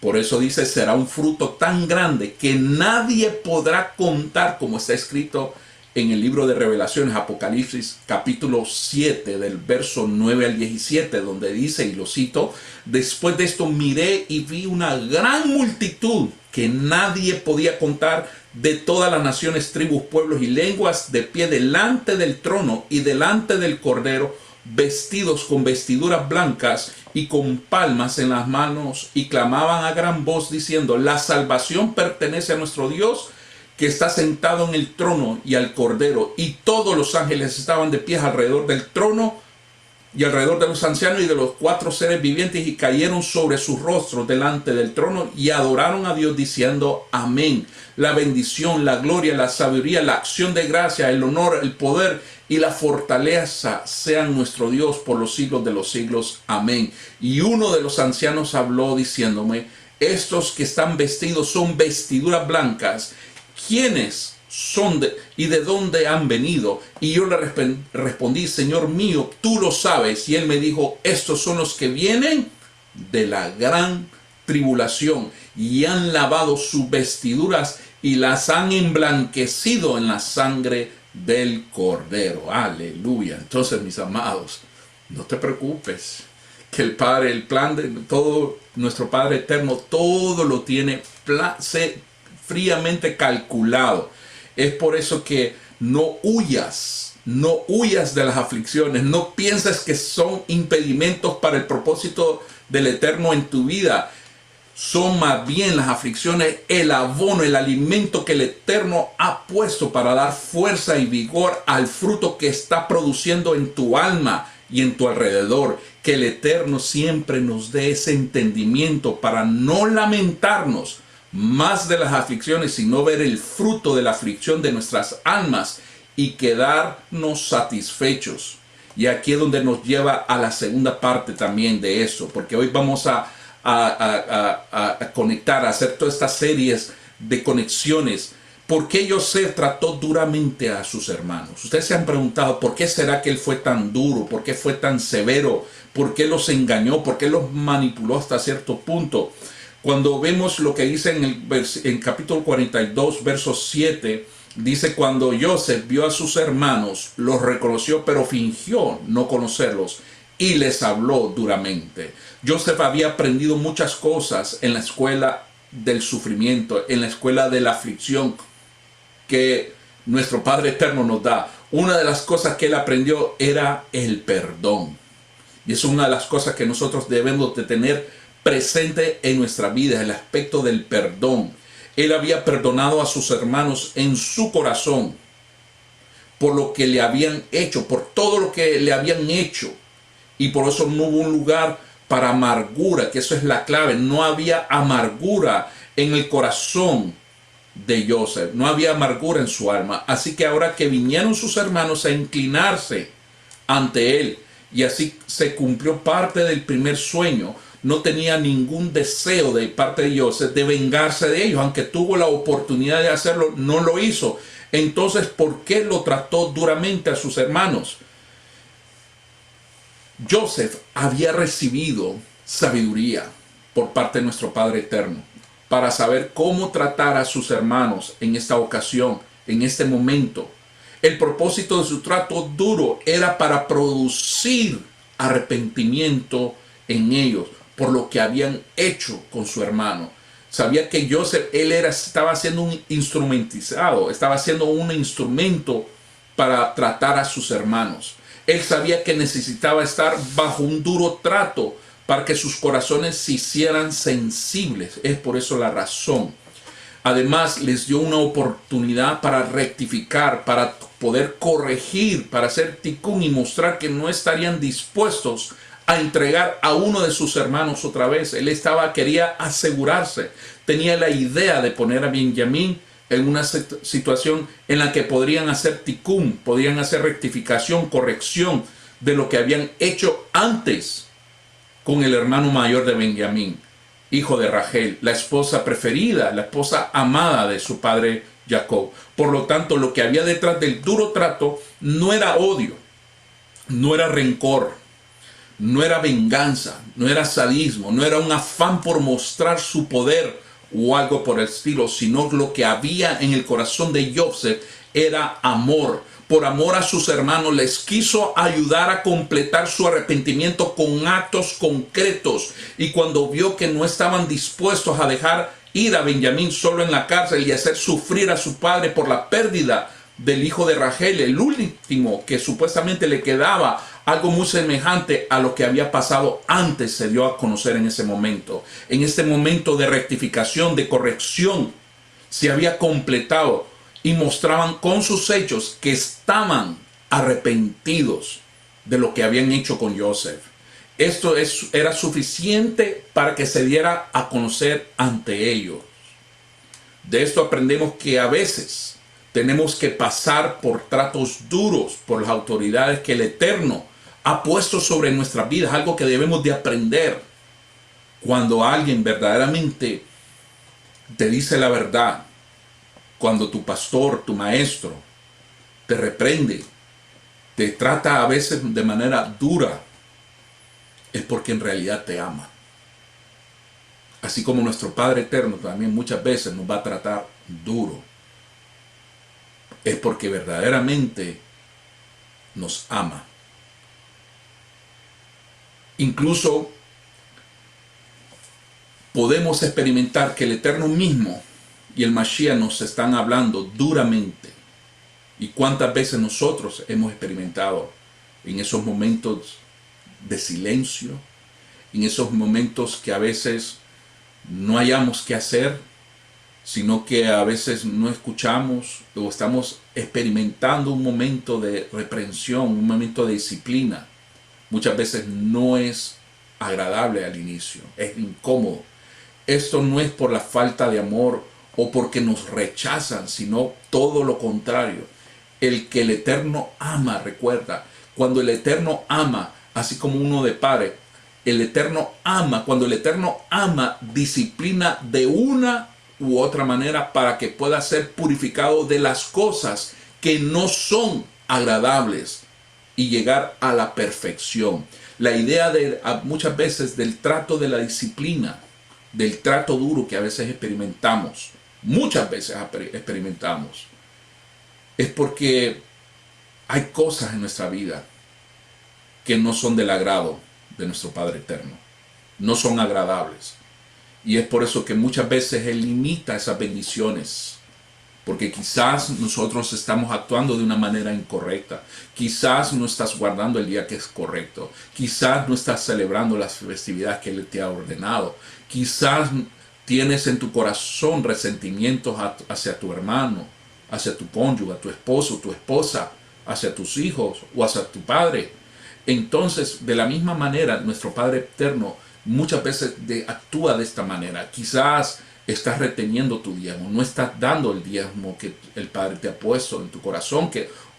Por eso dice, será un fruto tan grande que nadie podrá contar, como está escrito en el libro de Revelaciones, Apocalipsis, capítulo 7, del verso 9 al 17, donde dice, y lo cito: después de esto miré y vi una gran multitud que nadie podía contar, de todas las naciones, tribus, pueblos y lenguas, de pie delante del trono y delante del Cordero, vestidos con vestiduras blancas y con palmas en las manos, y clamaban a gran voz diciendo: la salvación pertenece a nuestro Dios, que está sentado en el trono, y al Cordero. Y todos los ángeles estaban de pie alrededor del trono y alrededor de los ancianos y de los 4 seres vivientes, y cayeron sobre sus rostros delante del trono y adoraron a Dios diciendo: amén. La bendición, la gloria, la sabiduría, la acción de gracia, el honor, el poder y la fortaleza sean nuestro Dios por los siglos de los siglos. Amén. Y uno de los ancianos habló diciéndome: estos que están vestidos son vestiduras blancas. ¿Quiénes son y de dónde han venido? Y yo le respondí: Señor mío, tú lo sabes. Y él me dijo: estos son los que vienen de la gran tribulación y han lavado sus vestiduras y las han emblanquecido en la sangre del Cordero. Aleluya. Entonces, mis amados, no te preocupes, que el Padre, el plan de todo, nuestro Padre eterno, todo lo tiene fríamente calculado. Es por eso que no huyas de las aflicciones, no pienses que son impedimentos para el propósito del Eterno en tu vida. Son más bien las aflicciones el abono, el alimento que el Eterno ha puesto para dar fuerza y vigor al fruto que está produciendo en tu alma y en tu alrededor. Que el Eterno siempre nos dé ese entendimiento para no lamentarnos más de las aflicciones, sino ver el fruto de la aflicción de nuestras almas y quedarnos satisfechos. Y aquí es donde nos lleva a la segunda parte también de eso, porque hoy vamos a conectar, a hacer todas estas series de conexiones. ¿Por qué Yosef trató duramente a sus hermanos? Ustedes se han preguntado, ¿por qué será que él fue tan duro? ¿Por qué fue tan severo? ¿Por qué los engañó? ¿Por qué los manipuló hasta cierto punto? Cuando vemos lo que dice en capítulo 42, verso 7, dice: cuando Yosef vio a sus hermanos, los reconoció, pero fingió no conocerlos y les habló duramente. Yosef había aprendido muchas cosas en la escuela del sufrimiento, en la escuela de la aflicción que nuestro Padre Eterno nos da. Una de las cosas que él aprendió era el perdón. Y es una de las cosas que nosotros debemos de tener presente en nuestra vida, el aspecto del perdón. Él había perdonado a sus hermanos en su corazón por lo que le habían hecho, por todo lo que le habían hecho. Y por eso no hubo un lugar para amargura, que eso es la clave. No había amargura en el corazón de Yosef, no había amargura en su alma. Así que ahora que vinieron sus hermanos a inclinarse ante él, y así se cumplió parte del primer sueño, no tenía ningún deseo de parte de Yosef de vengarse de ellos. Aunque tuvo la oportunidad de hacerlo, no lo hizo. Entonces, ¿por qué lo trató duramente a sus hermanos? Yosef había recibido sabiduría por parte de nuestro Padre Eterno para saber cómo tratar a sus hermanos en esta ocasión, en este momento. El propósito de su trato duro era para producir arrepentimiento en ellos por lo que habían hecho con su hermano. Sabía que Yosef, estaba siendo un instrumentizado, estaba siendo un instrumento para tratar a sus hermanos. Él sabía que necesitaba estar bajo un duro trato para que sus corazones se hicieran sensibles. Es por eso la razón. Además, les dio una oportunidad para rectificar, para poder corregir, para hacer ticún y mostrar que no estarían dispuestos a entregar a uno de sus hermanos otra vez. Él quería asegurarse, tenía la idea de poner a Benjamín en una situación en la que podrían hacer ticún, podrían hacer rectificación, corrección de lo que habían hecho antes con el hermano mayor de Benjamín, hijo de Rachel, la esposa preferida, la esposa amada de su padre Jacob. Por lo tanto, lo que había detrás del duro trato no era odio, no era rencor, no era venganza, no era sadismo, no era un afán por mostrar su poder o algo por el estilo, sino lo que había en el corazón de Yosef era amor. Por amor a sus hermanos les quiso ayudar a completar su arrepentimiento con actos concretos. Y cuando vio que no estaban dispuestos a dejar ir a Benjamín solo en la cárcel y hacer sufrir a su padre por la pérdida del hijo de Rachel, el último que supuestamente le quedaba, algo muy semejante a lo que había pasado antes, se dio a conocer en ese momento. En este momento de rectificación, de corrección, se había completado y mostraban con sus hechos que estaban arrepentidos de lo que habían hecho con Yosef. Esto era suficiente para que se diera a conocer ante ellos. De esto aprendemos que a veces tenemos que pasar por tratos duros por las autoridades que el Eterno ha puesto sobre nuestras vidas, algo que debemos de aprender. Cuando alguien verdaderamente te dice la verdad, cuando tu pastor, tu maestro, te reprende, te trata a veces de manera dura, es porque en realidad te ama. Así como nuestro Padre Eterno también muchas veces nos va a tratar duro, es porque verdaderamente nos ama. Incluso podemos experimentar que el Eterno mismo y el Mashiach nos están hablando duramente. ¿Y cuántas veces nosotros hemos experimentado en esos momentos de silencio, en esos momentos que a veces no hayamos qué hacer, sino que a veces no escuchamos o estamos experimentando un momento de reprensión, un momento de disciplina? Muchas veces no es agradable al inicio, es incómodo. Esto no es por la falta de amor o porque nos rechazan, sino todo lo contrario. El que el Eterno ama, recuerda, cuando el Eterno ama, así como uno de padre, el Eterno ama, cuando el Eterno ama, disciplina de una u otra manera para que pueda ser purificado de las cosas que no son agradables y llegar a la perfección. La idea de muchas veces del trato de la disciplina, del trato duro que a veces experimentamos, muchas veces experimentamos, es porque hay cosas en nuestra vida que no son del agrado de nuestro Padre Eterno, no son agradables. Y es por eso que muchas veces Él limita esas bendiciones, porque quizás nosotros estamos actuando de una manera incorrecta, quizás no estás guardando el día que es correcto, quizás no estás celebrando las festividades que Él te ha ordenado, quizás tienes en tu corazón resentimientos hacia tu hermano, hacia tu cónyuge, a tu esposo, tu esposa, hacia tus hijos o hacia tu padre. Entonces, de la misma manera, nuestro Padre Eterno muchas veces actúa de esta manera. Quizás estás reteniendo tu diezmo, no estás dando el diezmo que el Padre te ha puesto en tu corazón,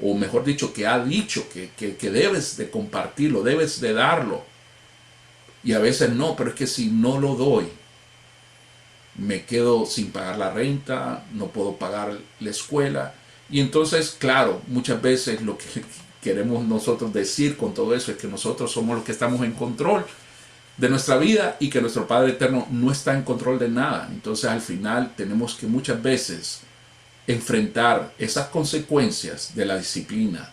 o mejor dicho, que ha dicho que debes de compartirlo, debes de darlo. Y a veces no, pero es que si no lo doy, me quedo sin pagar la renta, no puedo pagar la escuela. Y entonces, claro, muchas veces lo que queremos nosotros decir con todo eso es que nosotros somos los que estamos en control de nuestra vida y que nuestro Padre Eterno no está en control de nada. Entonces al final tenemos que muchas veces enfrentar esas consecuencias de la disciplina,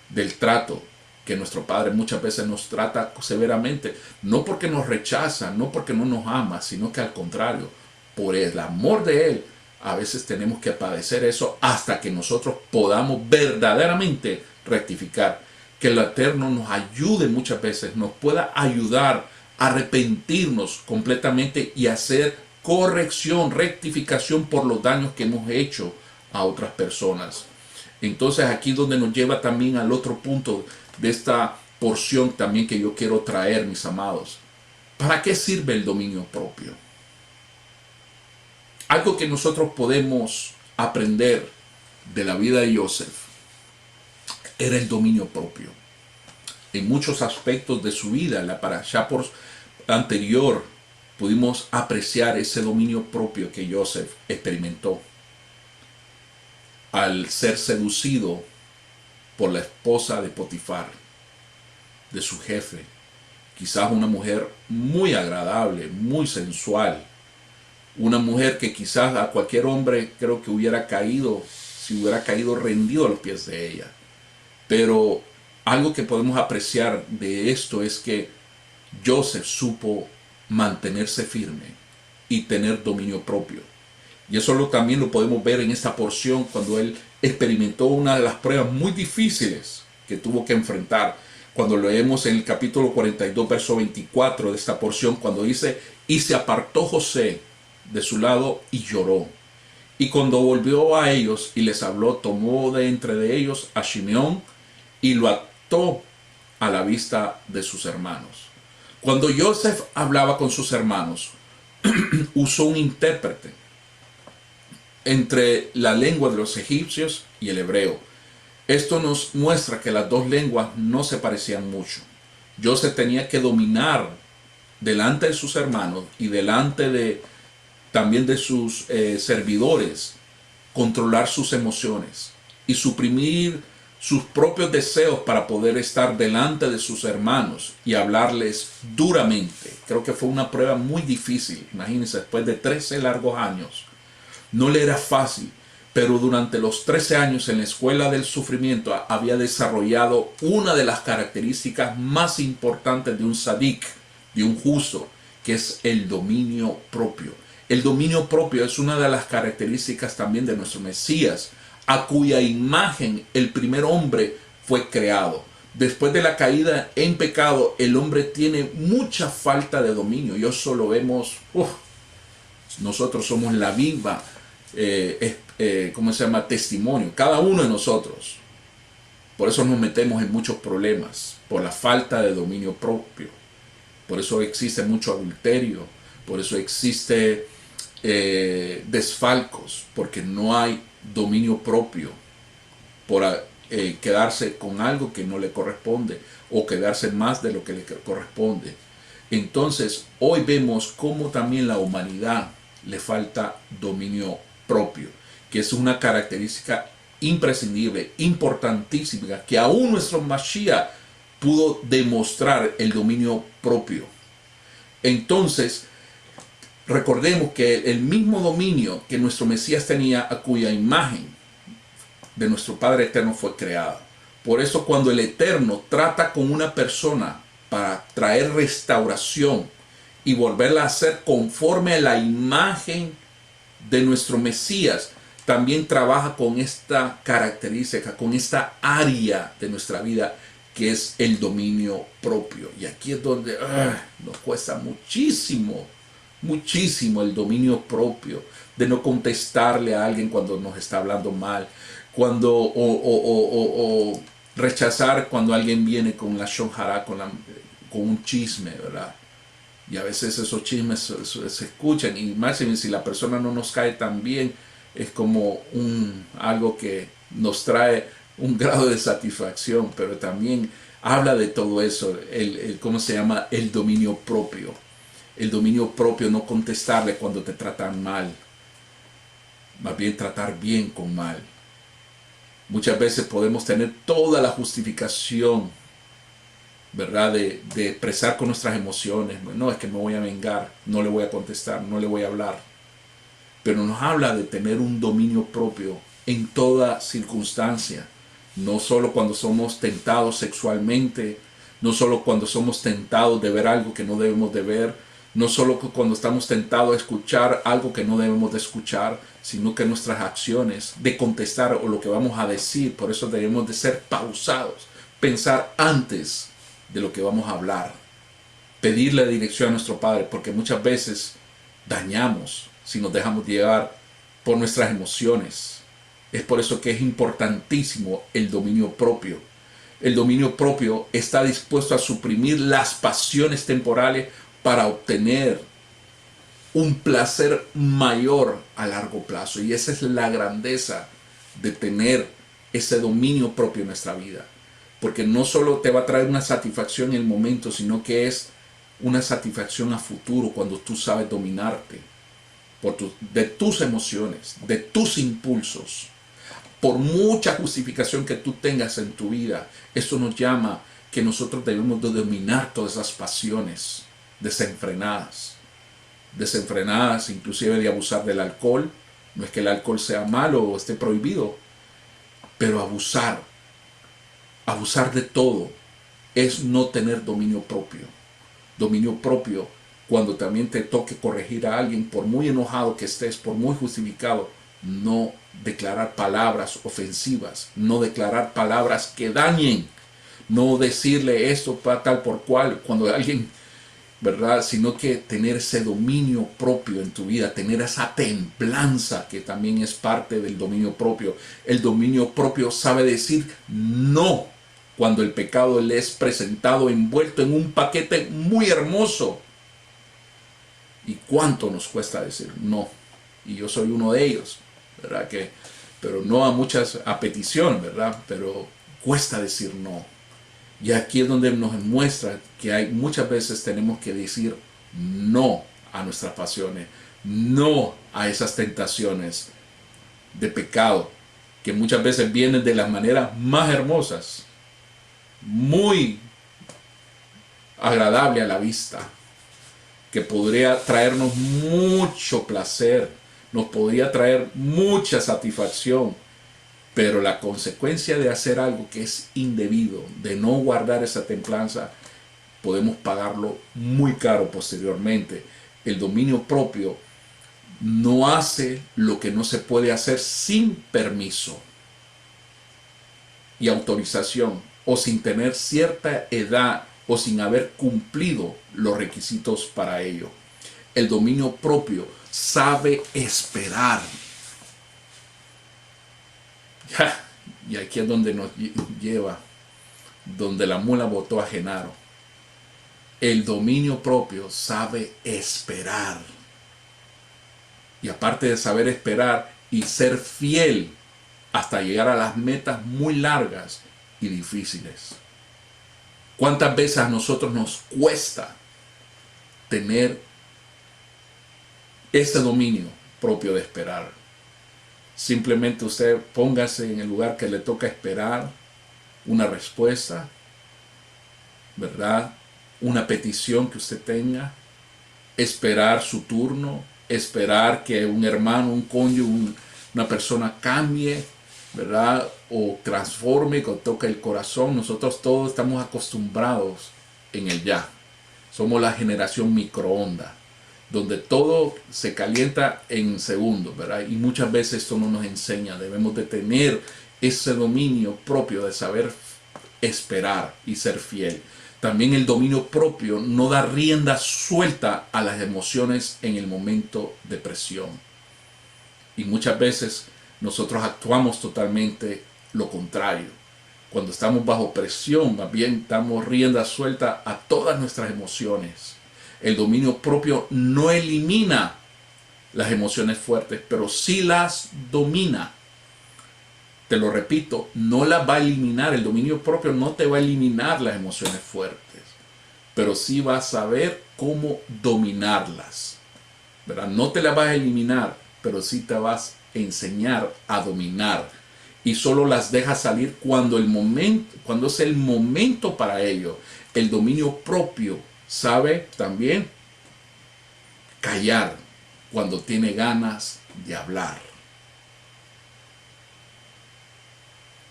del trato que nuestro Padre muchas veces nos trata severamente, no porque nos rechaza, no porque no nos ama, sino que al contrario, por el amor de Él, a veces tenemos que padecer eso hasta que nosotros podamos verdaderamente rectificar. Que el Eterno nos ayude muchas veces, nos pueda ayudar a arrepentirnos completamente y hacer corrección, rectificación por los daños que hemos hecho a otras personas. Entonces aquí donde nos lleva también al otro punto de esta porción también que yo quiero traer, mis amados. ¿Para qué sirve el dominio propio? Algo que nosotros podemos aprender de la vida de Joseph era el dominio propio. En muchos aspectos de su vida, la parashá anterior, pudimos apreciar ese dominio propio que Joseph experimentó al ser seducido por la esposa de Potifar, de su jefe, quizás una mujer muy agradable, muy sensual, una mujer que quizás a cualquier hombre creo que hubiera caído, si hubiera caído rendido a los pies de ella. Pero algo que podemos apreciar de esto es que Joseph supo mantenerse firme y tener dominio propio. Y eso también lo podemos ver en esta porción cuando él experimentó una de las pruebas muy difíciles que tuvo que enfrentar. Cuando leemos en el capítulo 42, verso 24 de esta porción, cuando dice, y se apartó José de su lado y lloró. Y cuando volvió a ellos y les habló, tomó de entre de ellos a Shimeón y lo ató a la vista de sus hermanos. Cuando Joseph hablaba con sus hermanos, usó un intérprete entre la lengua de los egipcios y el hebreo. Esto nos muestra que las dos lenguas no se parecían mucho. Joseph tenía que dominar delante de sus hermanos y delante de también de sus servidores, controlar sus emociones y suprimir sus propios deseos para poder estar delante de sus hermanos y hablarles duramente. Creo que fue una prueba muy difícil. Imagínense, después de 13 largos años, no le era fácil, pero durante los 13 años en la escuela del sufrimiento había desarrollado una de las características más importantes de un sadik, de un justo, que es el dominio propio. El dominio propio es una de las características también de nuestro Mesías, a cuya imagen el primer hombre fue creado. Después de la caída en pecado, el hombre tiene mucha falta de dominio. Y eso lo vemos, nosotros somos la viva, ¿cómo se llama? Testimonio, cada uno de nosotros. Por eso nos metemos en muchos problemas, por la falta de dominio propio. Por eso existe mucho adulterio, por eso existe desfalcos, porque no hay dominio propio, por quedarse con algo que no le corresponde o quedarse más de lo que le corresponde. Entonces, hoy vemos cómo también la humanidad le falta dominio propio, que es una característica imprescindible, importantísima, que aún nuestro Mashiach pudo demostrar el dominio propio. Entonces, recordemos que el mismo dominio que nuestro Mesías tenía, a cuya imagen de nuestro Padre Eterno fue creado. Por eso cuando el Eterno trata con una persona para traer restauración y volverla a hacer conforme a la imagen de nuestro Mesías, también trabaja con esta característica, con esta área de nuestra vida que es el dominio propio. Y aquí es donde nos cuesta muchísimo el dominio propio, de no contestarle a alguien cuando nos está hablando mal, cuando o rechazar cuando alguien viene con la shonjara, con un chisme, ¿verdad? Y a veces esos chismes se escuchan, y máximo si la persona no nos cae tan bien, es como algo que nos trae un grado de satisfacción, pero también habla de todo eso, ¿cómo se llama? El dominio propio. El dominio propio, no contestarle cuando te tratan mal, más bien tratar bien con mal. Muchas veces podemos tener toda la justificación, ¿verdad? De expresar con nuestras emociones. No, es que me voy a vengar, no le voy a contestar, no le voy a hablar. Pero nos habla de tener un dominio propio en toda circunstancia. No solo cuando somos tentados sexualmente, no solo cuando somos tentados de ver algo que no debemos de ver, no solo cuando estamos tentados a escuchar algo que no debemos de escuchar, sino que nuestras acciones de contestar o lo que vamos a decir, por eso debemos de ser pausados, pensar antes de lo que vamos a hablar, pedirle dirección a nuestro Padre, porque muchas veces dañamos si nos dejamos llevar por nuestras emociones. Es por eso que es importantísimo el dominio propio. El dominio propio está dispuesto a suprimir las pasiones temporales para obtener un placer mayor a largo plazo. Y esa es la grandeza de tener ese dominio propio en nuestra vida. Porque no solo te va a traer una satisfacción en el momento, sino que es una satisfacción a futuro cuando tú sabes dominarte de tus emociones, de tus impulsos. Por mucha justificación que tú tengas en tu vida, eso nos llama que nosotros debemos de dominar todas esas pasiones desenfrenadas, inclusive de abusar del alcohol. No es que el alcohol sea malo o esté prohibido, pero abusar de todo es no tener dominio propio. Dominio propio cuando también te toque corregir a alguien, por muy enojado que estés, por muy justificado, no declarar palabras ofensivas, no declarar palabras que dañen, no decirle esto para tal por cual cuando alguien, ¿verdad? Sino que tener ese dominio propio en tu vida, tener esa templanza que también es parte del dominio propio. El dominio propio sabe decir no cuando el pecado le es presentado envuelto en un paquete muy hermoso. ¿Y cuánto nos cuesta decir no? Y yo soy uno de ellos, ¿verdad? Que pero no a muchas, a petición, ¿verdad? Pero cuesta decir no. Y aquí es donde nos muestra que hay muchas veces tenemos que decir no a nuestras pasiones, no a esas tentaciones de pecado, que muchas veces vienen de las maneras más hermosas, muy agradable a la vista, que podría traernos mucho placer, nos podría traer mucha satisfacción, pero la consecuencia de hacer algo que es indebido, de no guardar esa templanza, podemos pagarlo muy caro posteriormente. El dominio propio no hace lo que no se puede hacer sin permiso y autorización, o sin tener cierta edad, o sin haber cumplido los requisitos para ello. El dominio propio sabe esperar. Y aquí es donde nos lleva, donde la mula botó a Genaro. El dominio propio sabe esperar. Y aparte de saber esperar y ser fiel hasta llegar a las metas muy largas y difíciles. ¿Cuántas veces a nosotros nos cuesta tener ese dominio propio de esperar? Simplemente usted póngase en el lugar que le toca esperar una respuesta, ¿verdad? Una petición que usted tenga, esperar su turno, esperar que un hermano, un cónyuge, una persona cambie, ¿verdad? O transforme, que toque el corazón. Nosotros todos estamos acostumbrados en el ya. Somos la generación microondas, donde todo se calienta en segundos, ¿verdad? Y muchas veces esto no nos enseña. Debemos de tener ese dominio propio de saber esperar y ser fiel. También el dominio propio no da rienda suelta a las emociones en el momento de presión. Y muchas veces nosotros actuamos totalmente lo contrario. Cuando estamos bajo presión, más bien damos rienda suelta a todas nuestras emociones. El dominio propio no elimina las emociones fuertes, pero sí las domina. Te lo repito, no las va a eliminar. El dominio propio no te va a eliminar las emociones fuertes, pero sí vas a saber cómo dominarlas, ¿verdad? No te las vas a eliminar, pero sí te vas a enseñar a dominar. Y solo las dejas salir cuando es el momento para ello. El dominio propio sabe también callar cuando tiene ganas de hablar.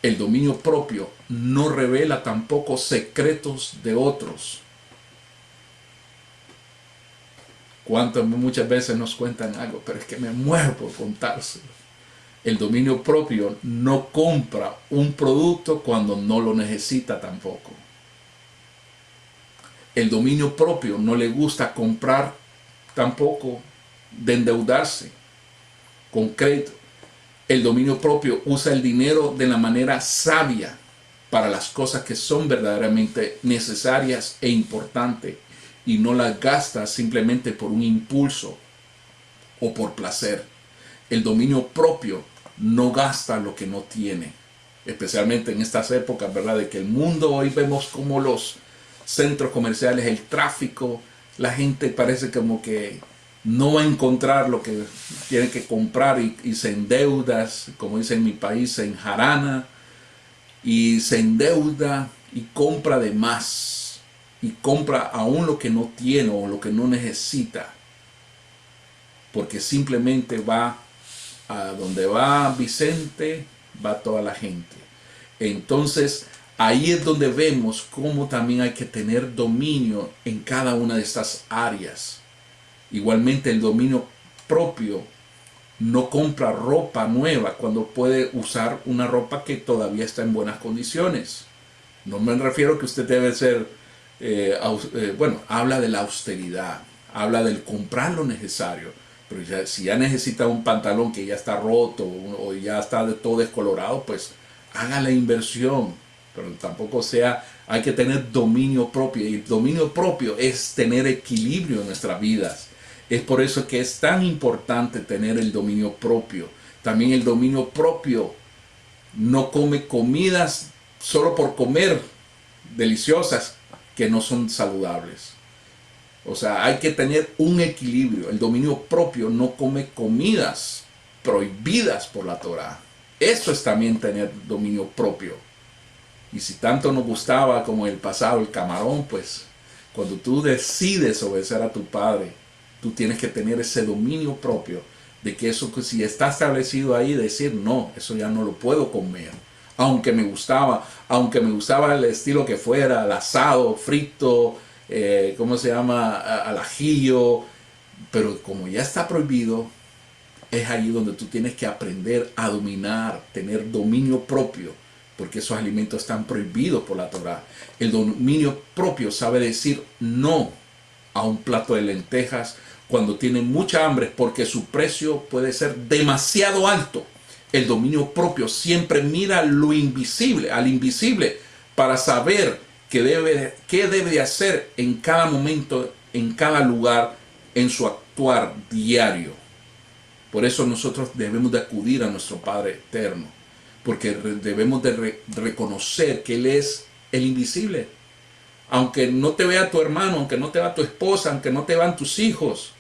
El dominio propio no revela tampoco secretos de otros. Muchas veces nos cuentan algo, pero es que me muero por contárselo. El dominio propio no compra un producto cuando no lo necesita tampoco. El dominio propio no le gusta comprar tampoco, de endeudarse con crédito. El dominio propio usa el dinero de la manera sabia para las cosas que son verdaderamente necesarias e importantes, y no las gasta simplemente por un impulso o por placer. El dominio propio no gasta lo que no tiene, especialmente en estas épocas, ¿verdad? De que el mundo hoy vemos como los centros comerciales, el tráfico, la gente parece como que no va a encontrar lo que tiene que comprar y se endeuda, como dice en mi país, se enjarana y se endeuda y compra de más. Y compra aún lo que no tiene o lo que no necesita, porque simplemente va a donde va Vicente, va toda la gente. Entonces ahí es donde vemos cómo también hay que tener dominio en cada una de estas áreas. Igualmente el dominio propio no compra ropa nueva cuando puede usar una ropa que todavía está en buenas condiciones. No me refiero a que usted debe ser habla de la austeridad, habla del comprar lo necesario, pero si ya necesita un pantalón que ya está roto o ya está de todo descolorado, pues haga la inversión, pero tampoco hay que tener dominio propio, y el dominio propio es tener equilibrio en nuestras vidas. Es por eso que es tan importante tener el dominio propio, También el dominio propio. No come comidas solo por comer deliciosas que no son saludables. O sea, hay que tener un equilibrio. El dominio propio no come comidas prohibidas por la Torá. Eso es también tener dominio propio. Y si tanto nos gustaba como en el pasado el camarón, pues cuando tú decides obedecer a tu padre, tú tienes que tener ese dominio propio de que eso, que si está establecido ahí, decir no, eso ya no lo puedo comer. Aunque me gustaba el estilo que fuera, el asado, frito, ¿cómo se llama? Al ajillo. Pero como ya está prohibido, es ahí donde tú tienes que aprender a dominar, tener dominio propio, porque esos alimentos están prohibidos por la Torá. El dominio propio sabe decir no a un plato de lentejas cuando tienen mucha hambre, porque su precio puede ser demasiado alto. El dominio propio siempre mira lo invisible, al invisible, para saber qué debe de hacer en cada momento, en cada lugar, en su actuar diario. Por eso nosotros debemos de acudir a nuestro Padre Eterno, porque debemos de reconocer que Él es el invisible. Aunque no te vea tu hermano, aunque no te vea tu esposa, aunque no te vean tus hijos,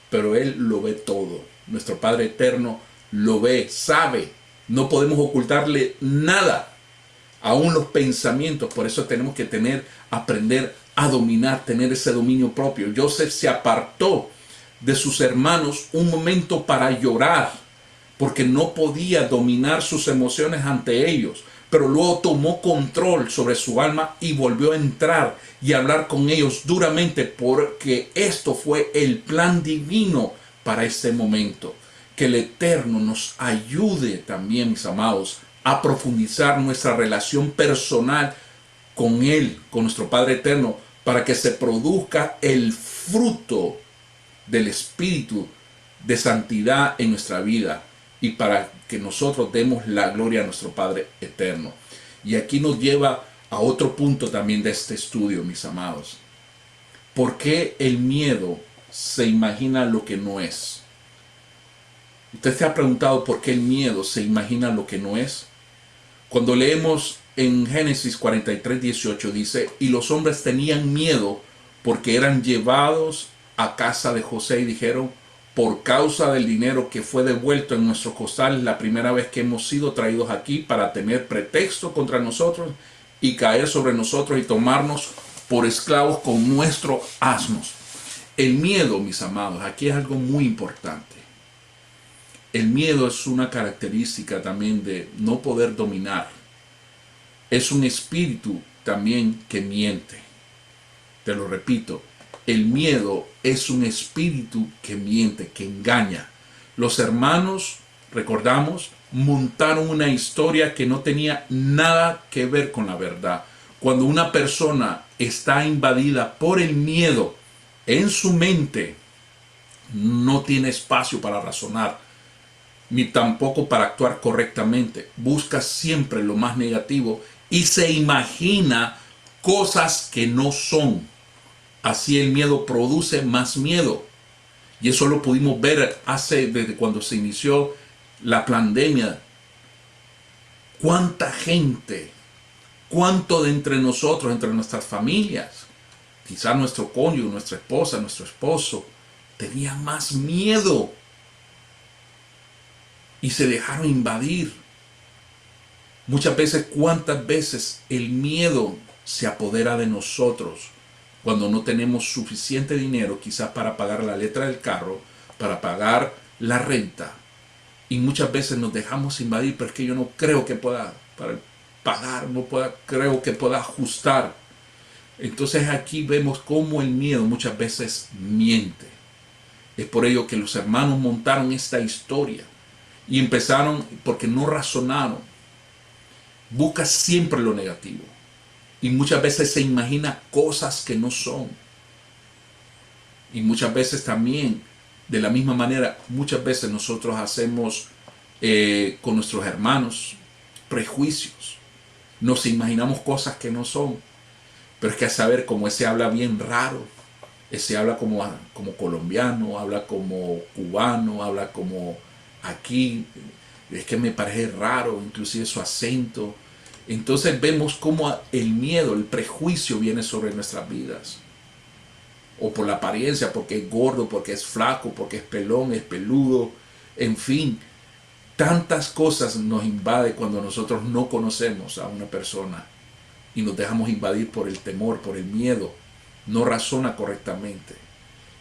pero Él lo ve todo. Nuestro Padre Eterno lo ve, sabe. No podemos ocultarle nada, aún los pensamientos. Por eso tenemos que aprender a dominar, tener ese dominio propio. Joseph se apartó de sus hermanos un momento para llorar, porque no podía dominar sus emociones ante ellos, pero luego tomó control sobre su alma y volvió a entrar y hablar con ellos duramente, porque esto fue el plan divino para este momento. Que el Eterno nos ayude también, mis amados, a profundizar nuestra relación personal con Él, con nuestro Padre Eterno, para que se produzca el fruto del Espíritu de santidad en nuestra vida y para que nosotros demos la gloria a nuestro Padre Eterno. Y aquí nos lleva a otro punto también de este estudio, mis amados. ¿Por qué el miedo se imagina lo que no es? ¿Usted se ha preguntado por qué el miedo se imagina lo que no es? Cuando leemos en Génesis 43:18 dice, y los hombres tenían miedo porque eran llevados a casa de José y dijeron, por causa del dinero que fue devuelto en nuestros costales la primera vez que hemos sido traídos aquí para tener pretexto contra nosotros y caer sobre nosotros y tomarnos por esclavos con nuestros asnos. El miedo, mis amados, aquí es algo muy importante. El miedo es una característica también de no poder dominar. Es un espíritu también que miente. Te lo repito, el miedo es un espíritu que miente, que engaña. Los hermanos, recordamos, montaron una historia que no tenía nada que ver con la verdad. Cuando una persona está invadida por el miedo en su mente, no tiene espacio para razonar, ni tampoco para actuar correctamente. Busca siempre lo más negativo y se imagina cosas que no son. Así el miedo produce más miedo. Y eso lo pudimos ver desde cuando se inició la pandemia. ¿Cuánta gente, cuánto de entre nosotros, entre nuestras familias, quizás nuestro cónyuge, nuestra esposa, nuestro esposo, tenía más miedo y se dejaron invadir? Muchas veces, ¿cuántas veces el miedo se apodera de nosotros cuando no tenemos suficiente dinero quizás para pagar la letra del carro, para pagar la renta? Y muchas veces nos dejamos invadir, pero es que yo no creo que pueda pagar, creo que pueda ajustar. Entonces aquí vemos cómo el miedo muchas veces miente. Es por ello que los hermanos montaron esta historia y empezaron porque no razonaron. Busca siempre lo negativo y muchas veces se imagina cosas que no son. Y muchas veces también, de la misma manera, muchas veces nosotros hacemos con nuestros hermanos prejuicios. Nos imaginamos cosas que no son. Pero es que a saber, como ese habla bien raro, ese habla como colombiano, habla como cubano, habla como aquí es que me parece raro, inclusive su acento. Entonces vemos cómo el miedo, el prejuicio viene sobre nuestras vidas. O por la apariencia, porque es gordo, porque es flaco, porque es pelón, es peludo, en fin. Tantas cosas nos invade cuando nosotros no conocemos a una persona y nos dejamos invadir por el temor, por el miedo. No razona correctamente.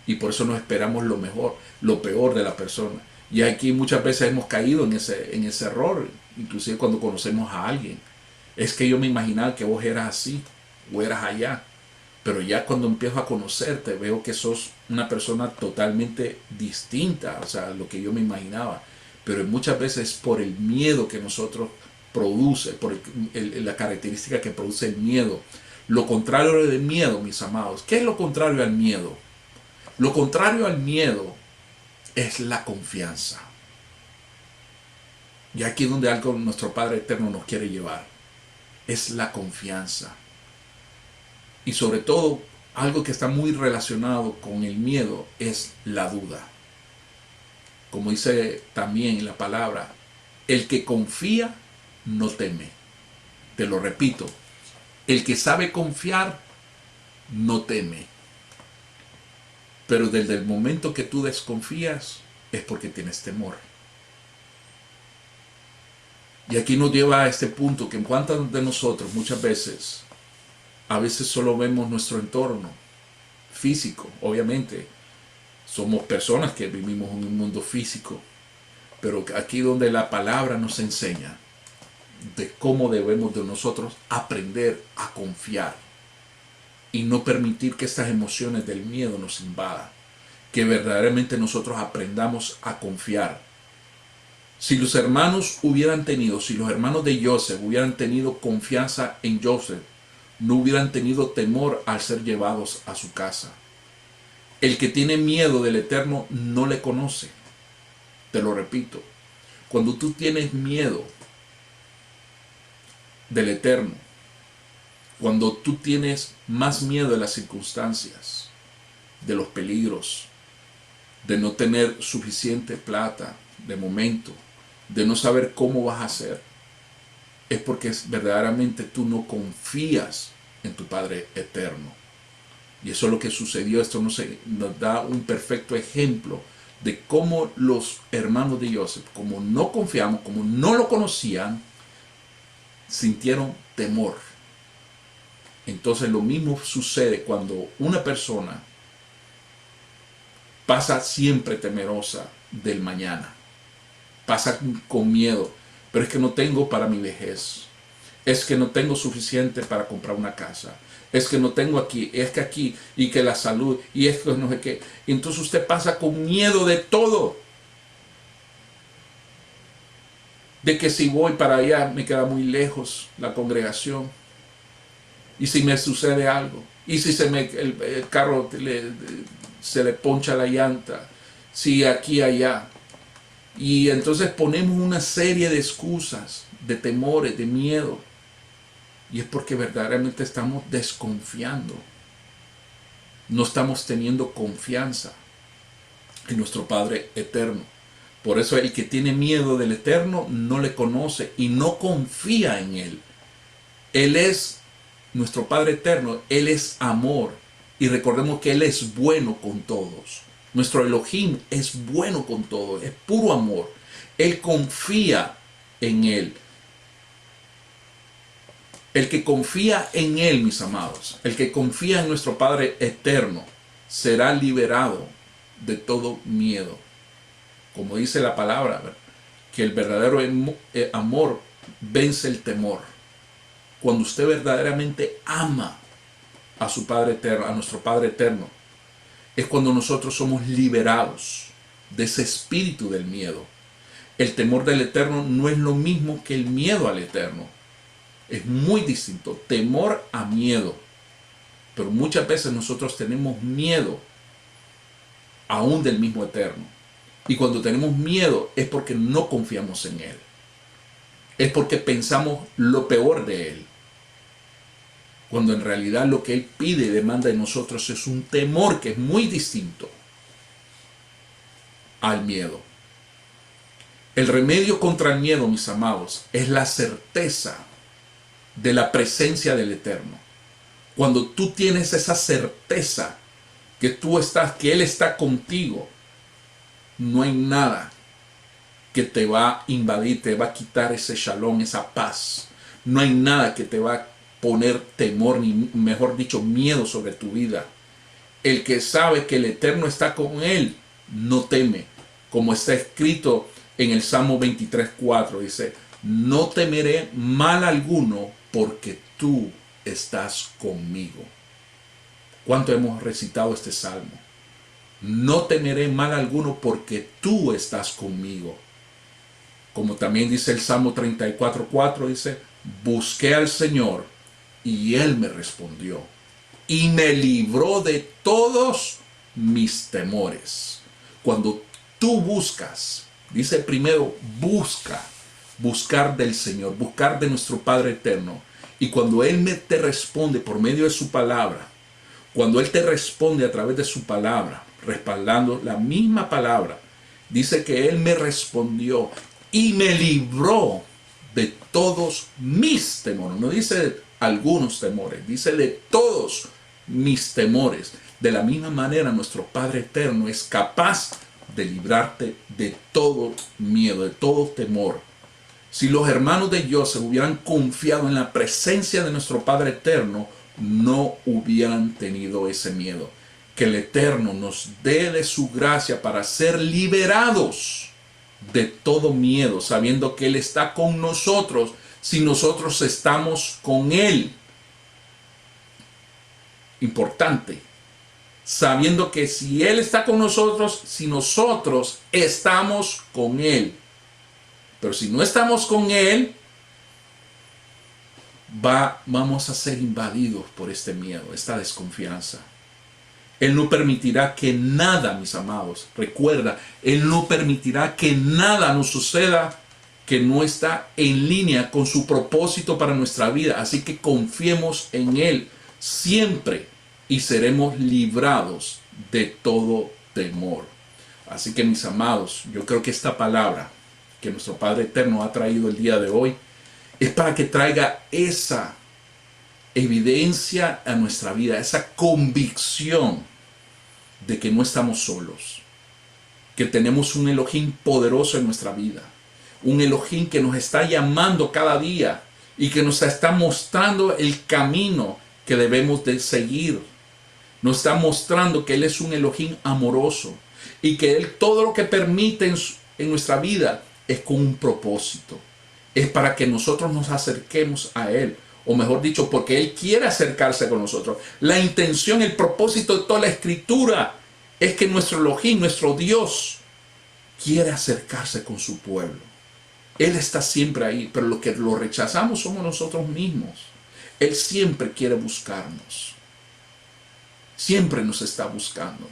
Y por eso nos esperamos lo mejor, lo peor de la persona. Y aquí muchas veces hemos caído en ese error, inclusive cuando conocemos a alguien. Es que yo me imaginaba que vos eras así o eras allá. Pero ya cuando empiezo a conocerte veo que sos una persona totalmente distinta, o sea, lo que yo me imaginaba. Pero muchas veces por el miedo que nosotros produce, por la característica que produce el miedo. Lo contrario del miedo, mis amados. ¿Qué es lo contrario al miedo? Lo contrario al miedo es la confianza. Y aquí es donde algo nuestro Padre Eterno nos quiere llevar. Es la confianza. Y sobre todo, algo que está muy relacionado con el miedo es la duda. Como dice también la palabra, el que confía no teme. Te lo repito, el que sabe confiar no teme. Pero desde el momento que tú desconfías es porque tienes temor. Y aquí nos lleva a este punto que en cuantos de nosotros muchas veces, a veces solo vemos nuestro entorno físico, obviamente. Somos personas que vivimos en un mundo físico, pero aquí donde la palabra nos enseña de cómo debemos de nosotros aprender a confiar y no permitir que estas emociones del miedo nos invadan, que verdaderamente nosotros aprendamos a confiar. Si los hermanos de Joseph hubieran tenido confianza en Joseph, no hubieran tenido temor al ser llevados a su casa. El que tiene miedo del Eterno no le conoce. Te lo repito. Cuando tú tienes miedo del Eterno, cuando tú tienes más miedo de las circunstancias, de los peligros, de no tener suficiente plata de momento, de no saber cómo vas a hacer, es porque verdaderamente tú no confías en tu Padre Eterno. Y eso es lo que sucedió. Esto nos da un perfecto ejemplo de cómo los hermanos de Joseph, como no confiamos, como no lo conocían, sintieron temor. Entonces lo mismo sucede cuando una persona pasa siempre temerosa del mañana, pasa con miedo, pero es que no tengo para mi vejez, es que no tengo suficiente para comprar una casa, es que no tengo aquí, es que aquí, y que la salud, y es que no sé qué. Entonces usted pasa con miedo de todo. De que si voy para allá me queda muy lejos la congregación. Y si me sucede algo. Y si el carro se le poncha la llanta. Si aquí, allá. Y entonces ponemos una serie de excusas, de temores, de miedo. Y es porque verdaderamente estamos desconfiando. No estamos teniendo confianza en nuestro Padre Eterno. Por eso el que tiene miedo del Eterno no le conoce y no confía en Él. Él es nuestro Padre Eterno, Él es amor. Y recordemos que Él es bueno con todos. Nuestro Elohim es bueno con todos, es puro amor. Él confía en Él. El que confía en Él, mis amados, el que confía en nuestro Padre Eterno, será liberado de todo miedo. Como dice la palabra, que el verdadero amor vence el temor. Cuando usted verdaderamente ama a su Padre Eterno, a nuestro Padre Eterno, es cuando nosotros somos liberados de ese espíritu del miedo. El temor del Eterno no es lo mismo que el miedo al Eterno. Es muy distinto, temor a miedo. Pero muchas veces nosotros tenemos miedo aún del mismo Eterno. Y cuando tenemos miedo es porque no confiamos en Él. Es porque pensamos lo peor de Él. Cuando en realidad lo que Él pide y demanda de nosotros es un temor que es muy distinto al miedo. El remedio contra el miedo, mis amados, es la certeza de la presencia del Eterno. Cuando tú tienes esa certeza que Él está contigo, no hay nada que te va a invadir, te va a quitar ese shalom, esa paz. No hay nada que te va a poner temor, ni mejor dicho, miedo sobre tu vida. El que sabe que el Eterno está con él, no teme. Como está escrito en el Salmo 23:4, dice, no temeré mal alguno porque tú estás conmigo. ¿Cuánto hemos recitado este salmo? No temeré mal alguno porque tú estás conmigo. Como también dice el Salmo 34:4, dice, busqué al Señor y Él me respondió y me libró de todos mis temores. Cuando tú buscas, dice primero, buscar del Señor, buscar de nuestro Padre Eterno. Y cuando Él te responde por medio de su palabra, cuando Él te responde a través de su palabra, respaldando la misma palabra, dice que Él me respondió y me libró de todos mis temores. No dice de algunos temores, dice de todos mis temores. De la misma manera, nuestro Padre Eterno es capaz de librarte de todo miedo, de todo temor. Si los hermanos de Joseph hubieran confiado en la presencia de nuestro Padre Eterno, no hubieran tenido ese miedo. Que el Eterno nos dé de su gracia para ser liberados de todo miedo, sabiendo que Él está con nosotros si nosotros estamos con Él. Importante. Sabiendo que si Él está con nosotros, si nosotros estamos con Él. Pero si no estamos con Él, vamos a ser invadidos por este miedo, esta desconfianza. Él no permitirá que nada, mis amados, recuerda, Él no permitirá que nada nos suceda que no está en línea con su propósito para nuestra vida. Así que confiemos en Él siempre y seremos librados de todo temor. Así que, mis amados, yo creo que esta palabra que nuestro Padre Eterno ha traído el día de hoy es para que traiga esa evidencia a nuestra vida, esa convicción de que no estamos solos, que tenemos un Elohim poderoso en nuestra vida, un Elohim que nos está llamando cada día y que nos está mostrando el camino que debemos de seguir. Nos está mostrando que Él es un Elohim amoroso y que Él todo lo que permite en nuestra vida es con un propósito. Es para que nosotros nos acerquemos a Él. O mejor dicho, porque Él quiere acercarse con nosotros. La intención, el propósito de toda la Escritura es que nuestro Elohim, nuestro Dios, quiere acercarse con su pueblo. Él está siempre ahí, pero lo que lo rechazamos somos nosotros mismos. Él siempre quiere buscarnos. Siempre nos está buscando.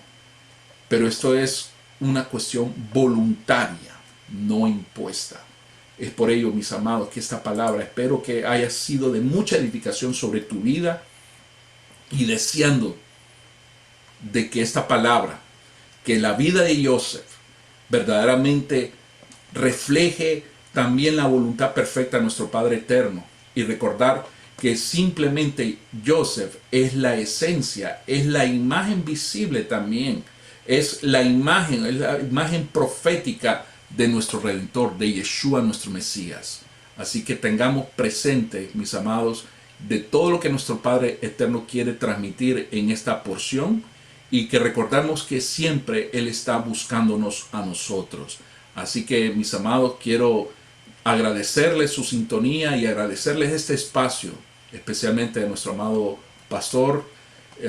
Pero esto es una cuestión voluntaria, no impuesta. Es por ello, mis amados, que esta palabra espero que haya sido de mucha edificación sobre tu vida y deseando de que esta palabra, que la vida de Joseph verdaderamente refleje también la voluntad perfecta de nuestro Padre Eterno y recordar que simplemente Joseph es la esencia, es la imagen visible también, es la imagen profética de nuestro Redentor, de Yeshua, nuestro Mesías. Así que tengamos presente, mis amados, de todo lo que nuestro Padre Eterno quiere transmitir en esta porción y que recordamos que siempre Él está buscándonos a nosotros. Así que, mis amados, quiero agradecerles su sintonía y agradecerles este espacio, especialmente a nuestro amado pastor,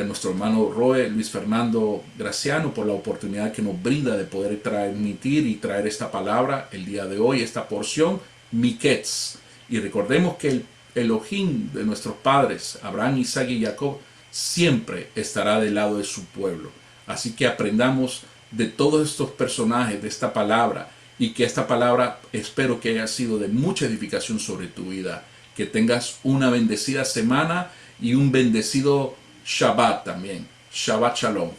nuestro hermano Roe, Luis Fernando Graciano, por la oportunidad que nos brinda de poder transmitir y traer esta palabra el día de hoy, esta porción, Miketz. Y recordemos que el Elohim de nuestros padres, Abraham, Isaac y Jacob, siempre estará del lado de su pueblo. Así que aprendamos de todos estos personajes, de esta palabra, y que esta palabra espero que haya sido de mucha edificación sobre tu vida. Que tengas una bendecida semana y un bendecido Shabbat también. Shabbat Shalom.